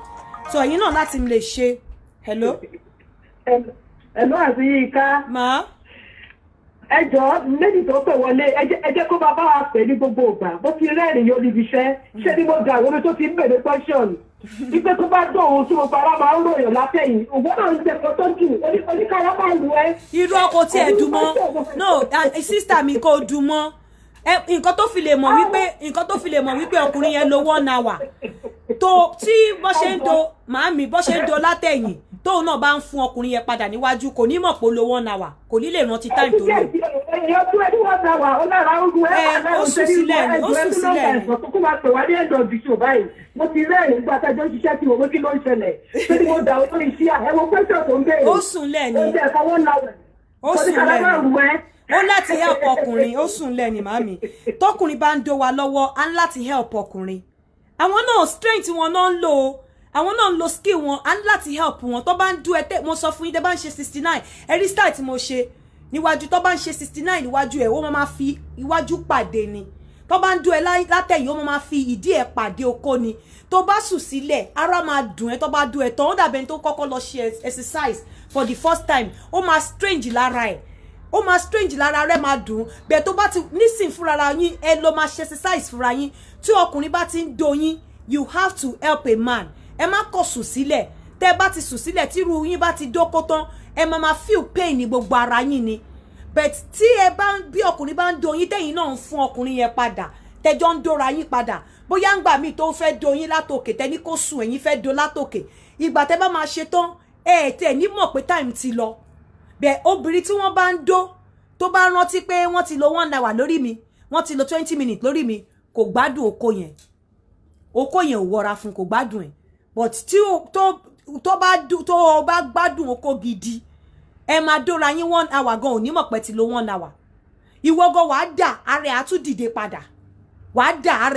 so ẹ̀yin náà láti lè ṣe hello. Hello àti Yinka. Ma. Ẹ jọ̀ọ́ méjì tó pè wọlé ẹ jẹ́ kó bá wa pè ní gbogbo ìgbà bó ti rẹ́rìn yóò níbi iṣẹ́ ṣé ni mo dà wọlé tó ti ń bèrè question wípé tó bá dùn òun tí mo fara máa ń ròyìn látẹ̀yìn òun náà ń jẹ́ kó tó jù oníkàrà máa lù ẹ́. irú ọkọ tí ẹ dùn mọ́ no sister mi kò dùn mọ́ nǹkan tó fi lè mọ̀ wípé ọkùnrin yẹn lo 1 hour tó tí bó ṣe ń do màámi bó ṣe ń do látẹ̀yìn tóun náà bá ń fún ọkùnrin yẹn padà níwájú kò ní mọ̀ pé ó lo 1 hour kò ní lè rántí time tó lò. ó sùn sílẹ̀ ni kó máa pè wá ní ẹ̀dọ̀ bìṣọ̀ báyìí mo ti rẹ́rìn nígbà tẹ́jọ́ ṣiṣẹ́ tí mo mú kí ló ń ṣẹlẹ̀ ṣé ni mo dà ó lórí iṣẹ́ ẹ̀wọ̀n pẹ́sẹ̀ tó ń béèrè. ó sùn lẹ̀ ni ó sùn lẹ̀ ni ó láti help ọkùnrin ó sùn lẹ̀ ni màámi tọkùnrin bá ń dó wa lọ́wọ́ á ń láti help ọkùnrin àwọn náà strength wọn náà ń lò ó àwọn náà ń lo skill wọn á ń láti help wọn tó bá ń dú ẹ mo sọ fún yín tẹ́ bá ń ṣe 69 ẹrí style tí mo ṣe níwájú tó bá ń ṣe 69 níwájú ẹ ó máa fi iwájú pàdé ni tó bá ń dú ẹ látẹ̀yìn ó máa fi ìdí ẹ pàdé okó ni tó bá sùn sílẹ̀ ara máa dùn ẹ tó bá dú ẹ tán ó dàbẹ̀ tó kọ́kọ́ lọ ṣe exercise for the first time ó máa strange lára ẹ̀ ó máa strange lára rẹ̀ máa dùn bẹ́ẹ̀ tó bá ti nísìn fúnra yín ẹ lọ máa ṣe exercise fúnra yín tí ọkùnrin bá ti ń do yín you have to help a man ẹ má kọ̀ sùn sílẹ̀ tẹ́ bá ti sùn sílẹ̀ tí irú yín bá ti dóko tán ẹ máa feel pain ní gbogbo ara yín ni but tí ẹ bá bí ọkùnrin bá ń do yín tẹ́yin náà ń fún ọkùnrin yẹn padà tẹ́jọ́ ń dóra yín padà bóyá ń gbà míì tó fẹ́ do yín látòkè tẹ́ ní kó sùn ẹ̀yin fẹ́ do látòkè ìgbà tẹ́ bá máa ṣe tán tẹ́ ní mọ̀ pé time ti lọ bẹ́ẹ̀ obìnrin tí wọ́n bá ń dó tó bá rántí pé wọ́n ti lo 1 hour lórí mi wọ́n ti lo 20 minutes lórí mi kò gbádùn okó yẹn ò wọra fún kò gbádùn ẹ̀ but tí tó bá gbádùn okó gidi ẹ máa dóra yín 1 hour gan ò ní mọ̀ pé ti lo 1 hour ìwọ gan wàá dà ààrẹ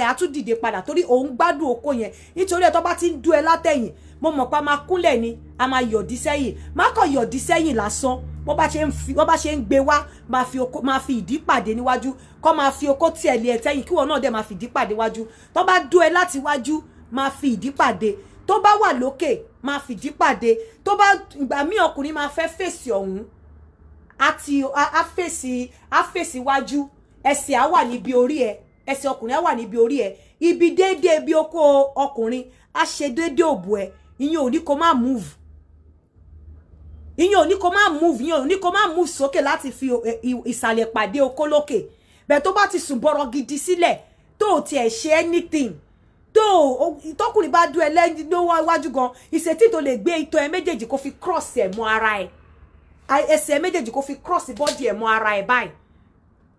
àtún dìde padà torí òun gbádùn okó yẹn nítorí ẹ tó bá ti ń dú ẹ látẹ̀yìn mo mọ̀ pa máa kúnlẹ̀ ni a máa yọ̀dí sẹ́yìn má kàn yọ̀dí sẹ́yìn lásán bó bá ṣe ń gbé wá máa fi ìdí pàdé níwájú kó máa fi okó tí ẹ lé ẹ tẹ́yìn kí wọn náà dẹ̀ máa fi ìdí pàdé wájú tó bá dú ẹ láti wájú máa fi ìdí pàdé tó bá wà lókè máa fi ìdí pàdé tó bá ìgbà míì ọkùnrin máa fẹ́ fèsì ọ̀hún àti á fèsì wájú ẹsẹ̀ á wà níbi orí ẹ ẹsẹ̀ ọkùnrin á wà níbi orí ẹ ibi déédéé bí okó ọkùnrin á ṣe déédéé òbò ẹ ìyẹn ò ní kó má move ìyẹn ò ní kó má move sókè láti fi ìsàlẹ̀ pàdé okó lókè bẹ́ẹ̀ tó bá ti sùn bọ̀rọ̀ gidi sílẹ̀ tó tiẹ̀ ṣe anything tọkùnrin bá dún ẹ lẹ́yìn lọ́wọ́ iwájú gan ìṣètì tó lè gbé ìtọ́ ẹ méjèèjì kó fi cross ẹ̀ mọ́ ara ẹ̀ ẹsẹ̀ méjèèjì kó fi cross body ẹ̀ mọ́ ara ẹ̀ báyìí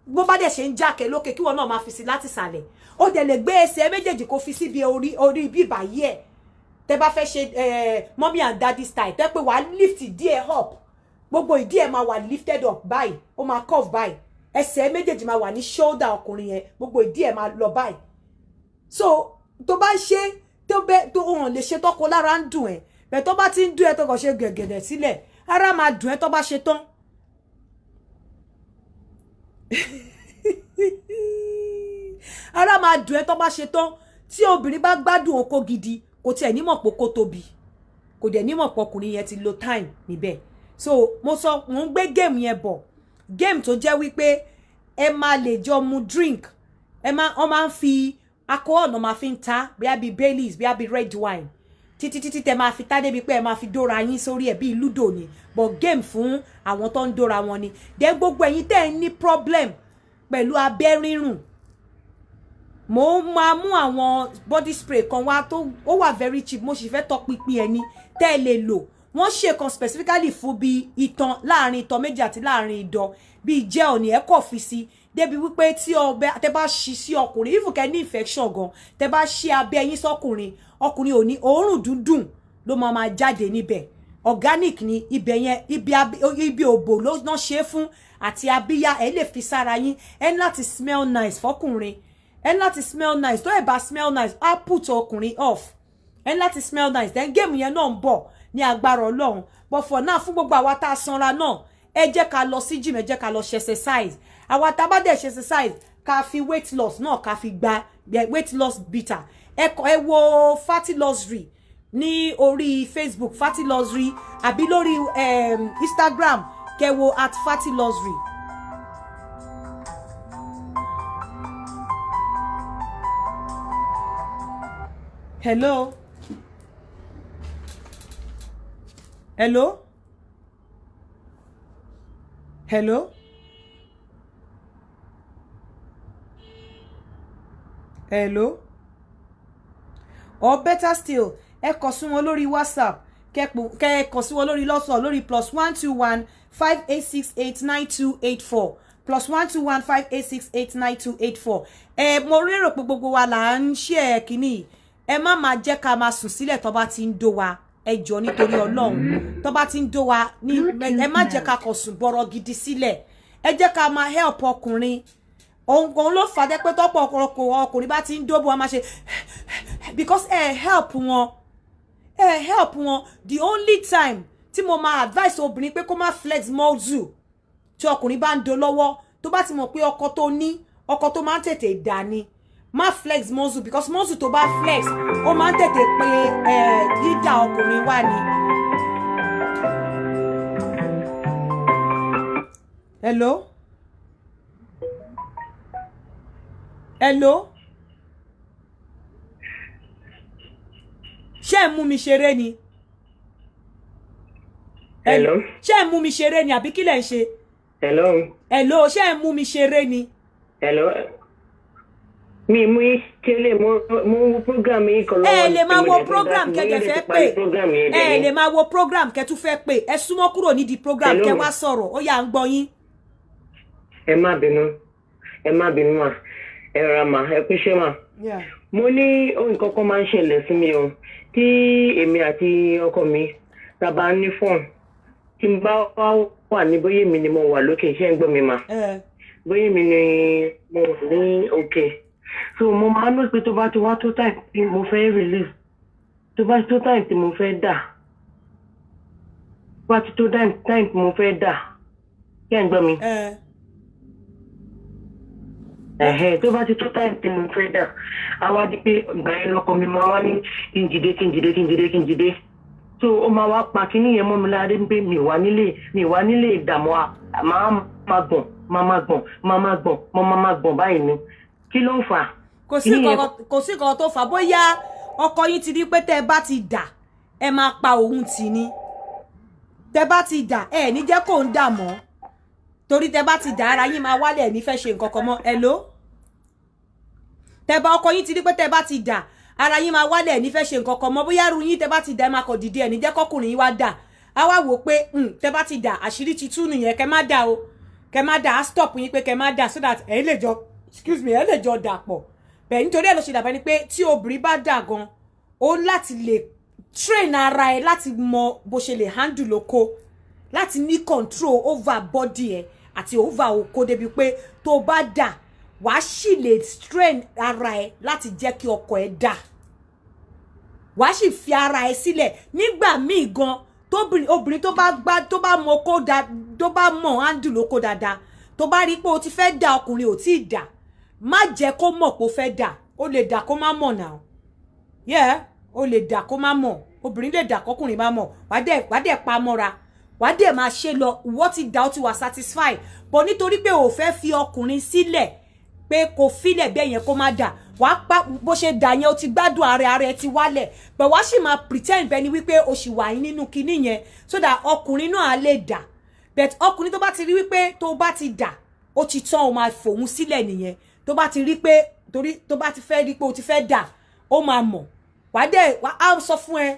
bó bá dẹ̀ ṣe ń jákè lókè kí wọn náà máa fi sí láti sàlẹ̀ ó dẹ̀ lè gbé ẹsẹ̀ méjèèjì kó fi síbi orí bíbà yìí ẹ̀ tẹ́ bá fẹ́ ṣe mommy and daddy style tẹ́ pé wàá lift ìdí ẹ̀ up gbogbo ìdí ẹ̀ máa wà lifted up báyìí ó máa curve báyìí ẹsẹ̀ méjèèjì máa wà ní shoulder ọkùnrin yẹn gbogbo ìdí ẹ̀ máa lọ báyìí so tó bá ṣe tó hàn lè ṣe tọ́kọ lára ń dùn ẹ̀ bẹ́ẹ̀ tó bá ti ń dùn ẹ̀ tó kàn ṣe gẹ̀gẹ̀dẹ̀ sílẹ̀ ara máa dùn ẹ̀ tó bá ṣe tán ara máa dùn ẹ́ tó bá ṣe tán tí obìnrin bá gbádùn okó gidi kò tiẹ̀ ní mọ̀ pé kó tóbi kò dẹ̀ ní mọ̀ pé ọkùnrin yẹn ti lo time níbẹ̀ so mo ń gbé game yẹn bọ̀ game tó jẹ́ wípé ẹ máa lè jọ mu drink wọ́n máa ń fi alcohol náà máa fi ń ta bí Baileys bí red wine títí tẹ máa fi tá débi pé ẹ máa fi dóra yín sórí ẹ̀ bí ludo ni but game fún àwọn tó ń dóra wọn ni then gbogbo ẹ̀yin tẹ́ ẹ ní problem pẹ̀lú abẹ́ rírùn mo máa mú àwọn body spray kan wá tó ó wà very cheap mo sì fẹ́ tọpinpin ẹni tẹ́ ẹ lè lò wọ́n ṣe kan specifically fún bí itan láàrin itan méjì àti láàrin ìdọ̀ bí gel ni ẹ kọ̀ fi sí débi wípé tí ọbẹ̀ tẹ́ bá ṣí sí ọkùnrin even kẹ́ ní infection gan tẹ́ bá ṣí abẹ́ yín sọ́kùnrin ọkùnrin ò ní òórùn dúndùn ló máa jáde níbẹ̀ organic ni ibẹ̀ yẹn ibi òbò ló ná ṣe fún àti abíyá ẹ lè fi sára yín ẹ ní láti smell nice fọ́kùnrin ẹ ní láti smell nice tó ẹ bá smell nice á put ọkùnrin off ẹ ní láti smell nice then game yẹn náà ń bọ̀ ní agbára Ọlọ́run but for now fún gbogbo àwa tá a sanra náà ẹ jẹ́ ká lọ sí gym ẹ jẹ́ ká lọ ṣe exercise àwa tá bá dẹ̀ ṣe exercise ká fi weight loss náà ká fi gba weight loss bitter ẹ wo Fatty Luxury ní orí Facebook Fatty Luxury àbí lórí Instagram kẹ́ wo @Fatty Luxury. Hello. Hello. Hello. Hello. Or better still, ẹ kàn sí wọn lórí WhatsApp, kẹ́ kàn sí wọn lórí lọ́sọ̀ lórí +121 58689284 +121 58689284. Mo rérò pé gbogbo wa là ń share kíní. Ẹ má máa jẹ́ ká máa sùn sílẹ̀ tó bá ti ń dó wa. Ẹ jọ̀ọ́ nítorí Ọlọ́run. Tó bá ti ń dó wa ní ẹ má jẹ́ ká kàn sùn bọ̀rọ̀ gidi sílẹ̀. Ẹ jẹ́ ká máa help ọkùnrin. Òun ló fà dé pé tọ́pọ̀ ọkùnrin bá ti ń dóbo wa máa ṣe because help wọn. Help wọn. The only time tí mo máa advice obìnrin pé kó má flex muscle tí ọkùnrin bá ń do lọ́wọ́ tó bá ti mọ̀ pé ọkọ tó ní ọkọ tó máa ń tètè dà ni má flex muscle because muscle tó bá flex ó máa ń tètè pé leader ọkùnrin wà ní. Hello. Hello. Ṣé ẹ mú mi ṣeré ni? Hello. Ṣé ẹ mú mi ṣeré ni àbí kí lẹ ń ṣe? Hello. Hello, ṣé ẹ mú mi ṣeré ni? Hello. Mi mú ìṣẹ̀lẹ̀ mo wo program yìí kan lọ́wọ́. Ẹ lè máa wo program kẹ́ fẹ́ pè. Ẹ lè máa wo program kẹ́ tún fẹ́ pè. Ẹ súnmọ́ kúrò ní di program kẹ́ wá sọ̀rọ̀. Ó yá ń gbọ́ yín. Ẹ má bínú. Ẹ má bínú mà. Ẹ rọra mà, ẹ kú iṣẹ́ mà. Mo ní ohun kankan máa ń ṣẹlẹ̀ sí mi o. Tí èmi àti ọkọ mi tá bá ní phone. Tí n bá wà ní bóyá mi ni mo wà lókè, ṣé ń gbọ́ mi mà. Bóyá mi ni mo wà ní òkè. So mo máa ń lọ pé tó bá ti wá tó time tí mo fẹ́ release. Tó bá ti tó time tí mo fẹ́ dà. Tó bá ti tó time tí mo fẹ́ dà. Ṣé ń gbọ́ mi? Tó bá ti tó time tí mo fẹ́ dà. Àwa di pé ìgbà yẹn lọ́kọ mi máa wá ní kí n jìde. So ó máa wá pa kíní yẹn mọ́ mi láre pé mi wà nílé ìdààmú máa gbọ̀n báyìí ni. Kí ló ń fà? Kò sí nǹkan tó fà bóyá ọkọ yín ti rí pé tẹ́ bá ti dà ẹ máa pa òun tì ní. Tẹ́ bá ti dà ẹ ní jẹ́ kó ń dà mọ́. Torí tẹ́ bá ti dà ara yín máa wálẹ̀ ní fẹ́ ṣe nǹkan kan mọ́. Hello? Tẹ́ bá ọkọ yín ti rí pé tẹ́ bá ti dà ara yín máa wálẹ̀ ní fẹ́ ṣe nǹkan kan mọ́. Bóyá ru yín tẹ́ bá ti dà ẹ máa kọ̀ dìde ẹ ní jẹ́ kọkùnrin yín wá dà. A wá wò pé tẹ́ bá ti dà àṣírí ti tú nìyẹn kẹ́ má dà o. Kẹ́ má dà á stop yín pé kẹ́ má dà so that ẹ lè jọ ẹ lè jọ dàpọ̀. Bẹ́ẹ̀ nítorí ẹ ló ṣe dàbẹ́ ni pé tí obìnrin bá dà gan ó láti lè train ara ẹ láti mọ bó ṣe lè handle lóko láti ní control over body ẹ àti over oko débi pé tó bá dà wàá sì lè train ara ẹ láti jẹ́ kí ọkọ ẹ dà wàá sì fi ara ẹ sílẹ̀ nígbà míì gan obìnrin tó bá mọ oko dá tó bá mọ handle lóko dáadáa tó bá rí pé o ti fẹ́ dà ọkùnrin ò tí ì dà má jẹ́ kó mọ̀ pé o fẹ́ dà ó lè dà kó má mọ̀ náà ó lè dà kó má mọ̀ obìnrin lè dà kọkùnrin má mọ̀ wàá dẹ̀ pa mọ́ra wàá dẹ̀ máa ṣe lọ ìwọ ti dà ó ti wà satisfy but nítorí pé o fẹ́ fi ọkùnrin sílẹ̀ pé kò filẹ̀ bẹ́ẹ̀ yẹn kó má dà wàá pa bó ṣe dà yẹn o ti gbádùn ara ẹ ti wálẹ̀ but wàá sì máa pretend bẹ́ẹ̀ ni wípé o sì wà yín nínú kinní yẹn so that ọkùnrin náà á lè dà but ọkùnrin tó bá ti rí wípé tó bá ti dà ó ti tán o máa fòun sílẹ̀ nìyẹn tó bá ti rí pé torí tó bá ti fẹ́ rí pé o ti fẹ́ dà ó máa mọ̀ á sọ fún ẹ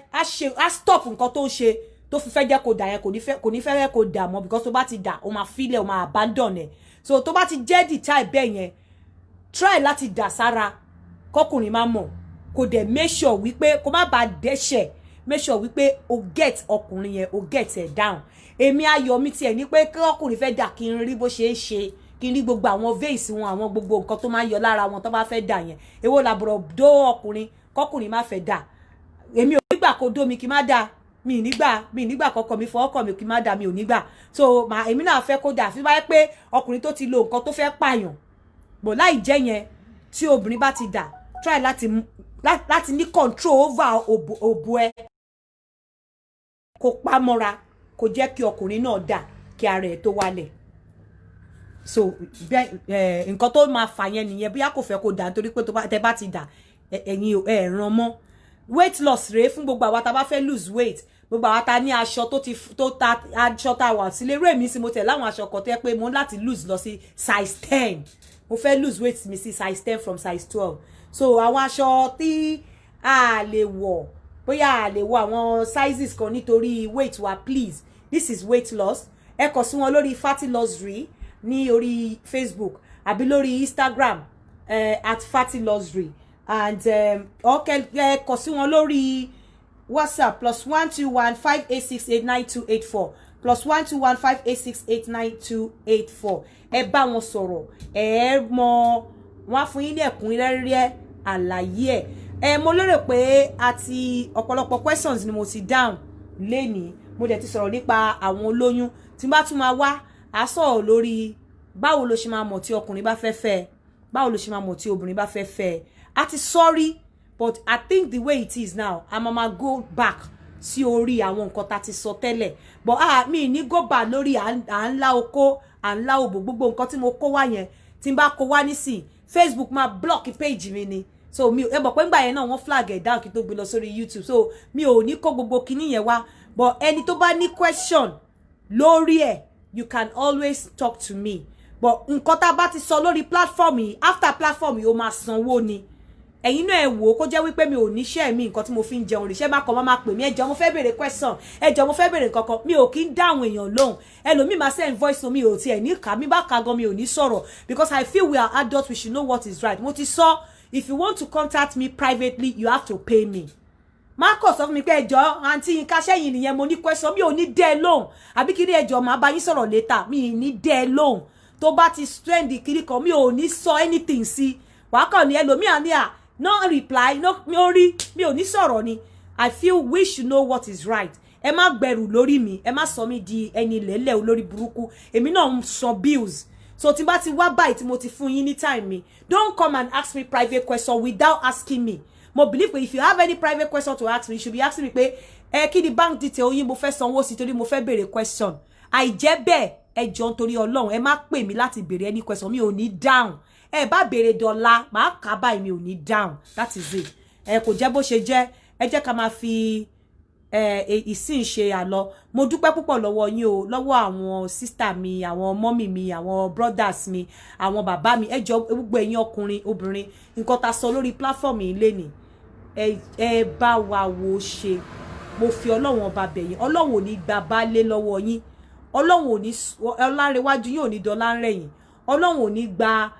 á stop nǹkan tó ń ṣe tó fi fẹ́ jẹ́ kó dà yẹn kò ní fẹ́ kó dà mọ́ because tó bá ti dà ó máa filẹ̀ ó máa abandon ẹ̀ so tó bá ti jẹ́ the type bẹ́ẹ̀ yẹn try láti dà sára kọkùnrin má mọ̀ kò dẹ̀ make sure wípé kó má bàa dẹ́ṣẹ̀ make sure wípé o get ọkùnrin yẹn o get ẹ̀ down èmi ayọ̀ mi tiẹ̀ ní pé kí ọkùnrin fẹ́ dà kí n rí bó ṣe é ṣe kí n rí gbogbo àwọn veins wọn àwọn gbogbo nǹkan tó máa ń yọ lára wọn tó bá fẹ́ dà yẹn èwo làbúrò dó ọkùnrin kọkùnrin má fẹ́ dà èmi ò nígbà kó dó mi kí má dà mi nígbà kọkọ mi fọ ọkọ mi kí má dà mi ò nígbà so èmi náà fẹ́ kó dà fi báyé pé ọkùnrin tó ti lo nǹkan tó fẹ́ pààyàn bò láì jẹ́ yẹn tí obìnrin bá ti dà try láti ní control over òbò ẹ kó pamọ́ra kó jẹ́ kí ọkùnrin náà dà kí ara ẹ̀ tó wálẹ̀ so nǹkan tó máa fà yẹn nìyẹn bóyá kò fẹ́ kó dà nítorí pé tẹ́ bá ti dà ẹ̀yin ràn mọ́ weight loss rèé fún gbogbo àwa tá bá fẹ́ lose weight gbogbo àwa tá ní aṣọ tó ta aṣọ tá wà sílé rẹ̀ mi sí mo tẹ̀ láwọn aṣọ kan tẹ́ pé mo láti lose lọ sí size 10 mo fẹ́ lose weight mi sí size 10 from size 12 so àwọn aṣọ tí a lè wọ̀ bóyá a lè wọ̀ àwọn sizes kan nítorí weight wa please this is weight loss ẹ kàn sí wọn lórí Fatty Luxury ní orí Facebook àbí lórí Instagram at Fatty Luxury and ẹ kàn sí wọn lórí WhatsApp +121 586 89284 +121 586 89284 ẹ bá wọn sọ̀rọ̀ ẹ mọ̀ wọ́n fún yín ní ẹ̀kúnrẹ́rẹ́ àlàyé ẹ mo lérò pé àti ọ̀pọ̀lọpọ̀ questions ni mo ti down lẹ́ni mo dẹ̀ ti sọ̀rọ̀ nípa àwọn olóyún tí bá tún máa wá a sọ̀rọ̀ lórí báwo ló ṣe máa mọ̀ tí ọkùnrin bá fẹ́ fẹ́ báwo ló ṣe máa mọ̀ tí obìnrin bá fẹ́ fẹ́ àti sorry but I think the way it is now I'm gonna go back sí orí àwọn nǹkan tá ti sọ tẹ́lẹ̀ but mi ní go back lórí à ń lá oko à ń lá òbò gbogbo nǹkan tí mo kó wá yẹn tí n bá kó wá nísìn Facebook máa block page mi ni so mi ẹ mọ̀ pé ńgbà yẹn náà wọ́n flag ẹ̀ down kí tó gbé lọ sórí YouTube so mi ò ní kó gbogbo kinní yẹn wá but ẹni tó bá ní question lórí ẹ̀ you can always talk to me but nǹkan tá bá ti sọ lórí platform yìí after platform yìí ó máa sanwó ni ẹ̀yin náà ẹ wò kó jẹ́ wípé mi ò ní share mi nǹkan tí mo fi ń jẹun ríṣẹ́ má kàn máa pè mí ẹ jọ̀ọ́ mo fẹ́ béèrè question ẹ jọ̀ọ́ mo fẹ́ béèrè nǹkan kan mi ò kí ń dáhùn èèyàn lóhùn ẹlòmíì máa send voice to mi ò tiẹ̀ ní kà mí bá ka gan mi ò ní sọ̀rọ̀ because I feel we are adults we should know what is right mo ti sọ if you want to contact me privately you have to pay me má kọ̀ sọ fún mi pé ẹ jọ̀ọ́ àǹtí Yínká sẹ́yìn nìyẹn mo ní question mi ò ní dẹ́ lóhùn àbí kí ni ẹ jọ̀ọ́ máa bá yín sọ̀rọ̀ later mi ì ní dẹ́ lóhùn tó bá ti strand kiri kan mi ò ní sọ anything sí wàá kàn ní ẹlòmíì àní no reply no mi ò ní sọ̀rọ̀ ni I feel we should know what is right ẹ má gbẹrù lórí mi ẹ má sọ mi di ẹni lẹ́lẹ̀ olórí burúkú èmi náà ń san bills so tí bá ti wá báyìí tí mo ti fún yín ní time mi don't come and ask me private question without asking me mo believe pé if you have any private question to ask me you should be asking me pé kí ni bank detail yín mo fẹ́ sanwó sí torí mo fẹ́ béèrè question àìjẹ́ bẹ́ẹ̀ ẹ jọ̀ọ́ nítorí Ọlọ́run ẹ má pè mí láti béèrè any question mi ò ní down ẹ bá béèrè dọ́là máa kà báyìí mi ò ní down that is it kò jẹ́ bó ṣe jẹ́ ẹ jẹ́ ká máa fi ìsìn ṣe àlọ mo dúpẹ́ púpọ̀ lọ́wọ́ yín o lọ́wọ́ àwọn sister mi àwọn mommy mi àwọn brothers mi àwọn bàbá mi ẹ jọ̀ọ́ gbogbo ẹ̀yin ọkùnrin obìnrin nǹkan tá sọ lórí platform yìí lẹ́ni ẹ bá wa wo ṣe mo fi Ọlọ́run ọba bẹ̀yìn Ọlọ́run ò ní gba baálé lọ́wọ́ yín Ọlọ́run ò ní ọlárẹ̀wájú yín ò ní dọ́lárẹ̀yìn Ọlọ́run ò ní gba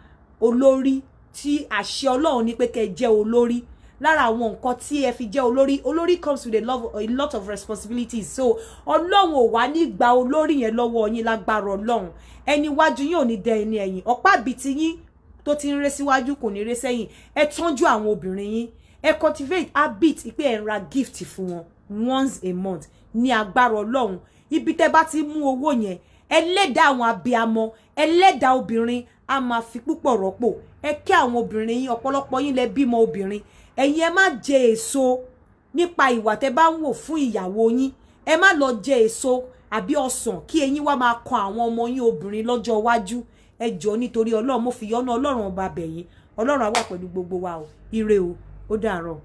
olórí tí àṣẹ Ọlọ́run ní pé kẹ́ jẹ́ olórí lára àwọn nǹkan tí ẹ fi jẹ́ olórí comes with a lot of responsibilities so Ọlọ́run ò wá ní gba olórí yẹn lọ́wọ́ yín lágbára Ọlọ́run ẹni wájú yín ò ní dẹ ẹni ẹ̀yìn ọ̀pá bìtì yín tó ti ń ré síwájú kò ní ré sẹ́yìn ẹ tọ́jú àwọn obìnrin yín ẹ cultivate habit pé ẹ ń ra gift fún wọn once a month ní agbára Ọlọ́run ibi tẹ́ bá ti mú owó yẹn ẹlẹ́dàá àwọn abiyamọ ẹlẹ́dàá obìnrin a máa fi púpọ̀ rọ́pò ẹ kí àwọn obìnrin yín ọ̀pọ̀lọpọ̀ yín lẹ bímọ obìnrin ẹ̀yin ẹ má jẹ èso nípa ìwà tẹ́ bá ń wò fún ìyàwó yín ẹ má lọ jẹ èso àbí ọsàn kí eyín wá máa kan àwọn ọmọ yín obìnrin lọ́jọ́ iwájú ẹ jọ̀ọ́ nítorí Ọlọ́run mo fi yọ́nú Ọlọ́run ọba bẹ̀yìn Ọlọ́run á wà pẹ̀lú gbogbo wa o ire o ó dàárọ̀.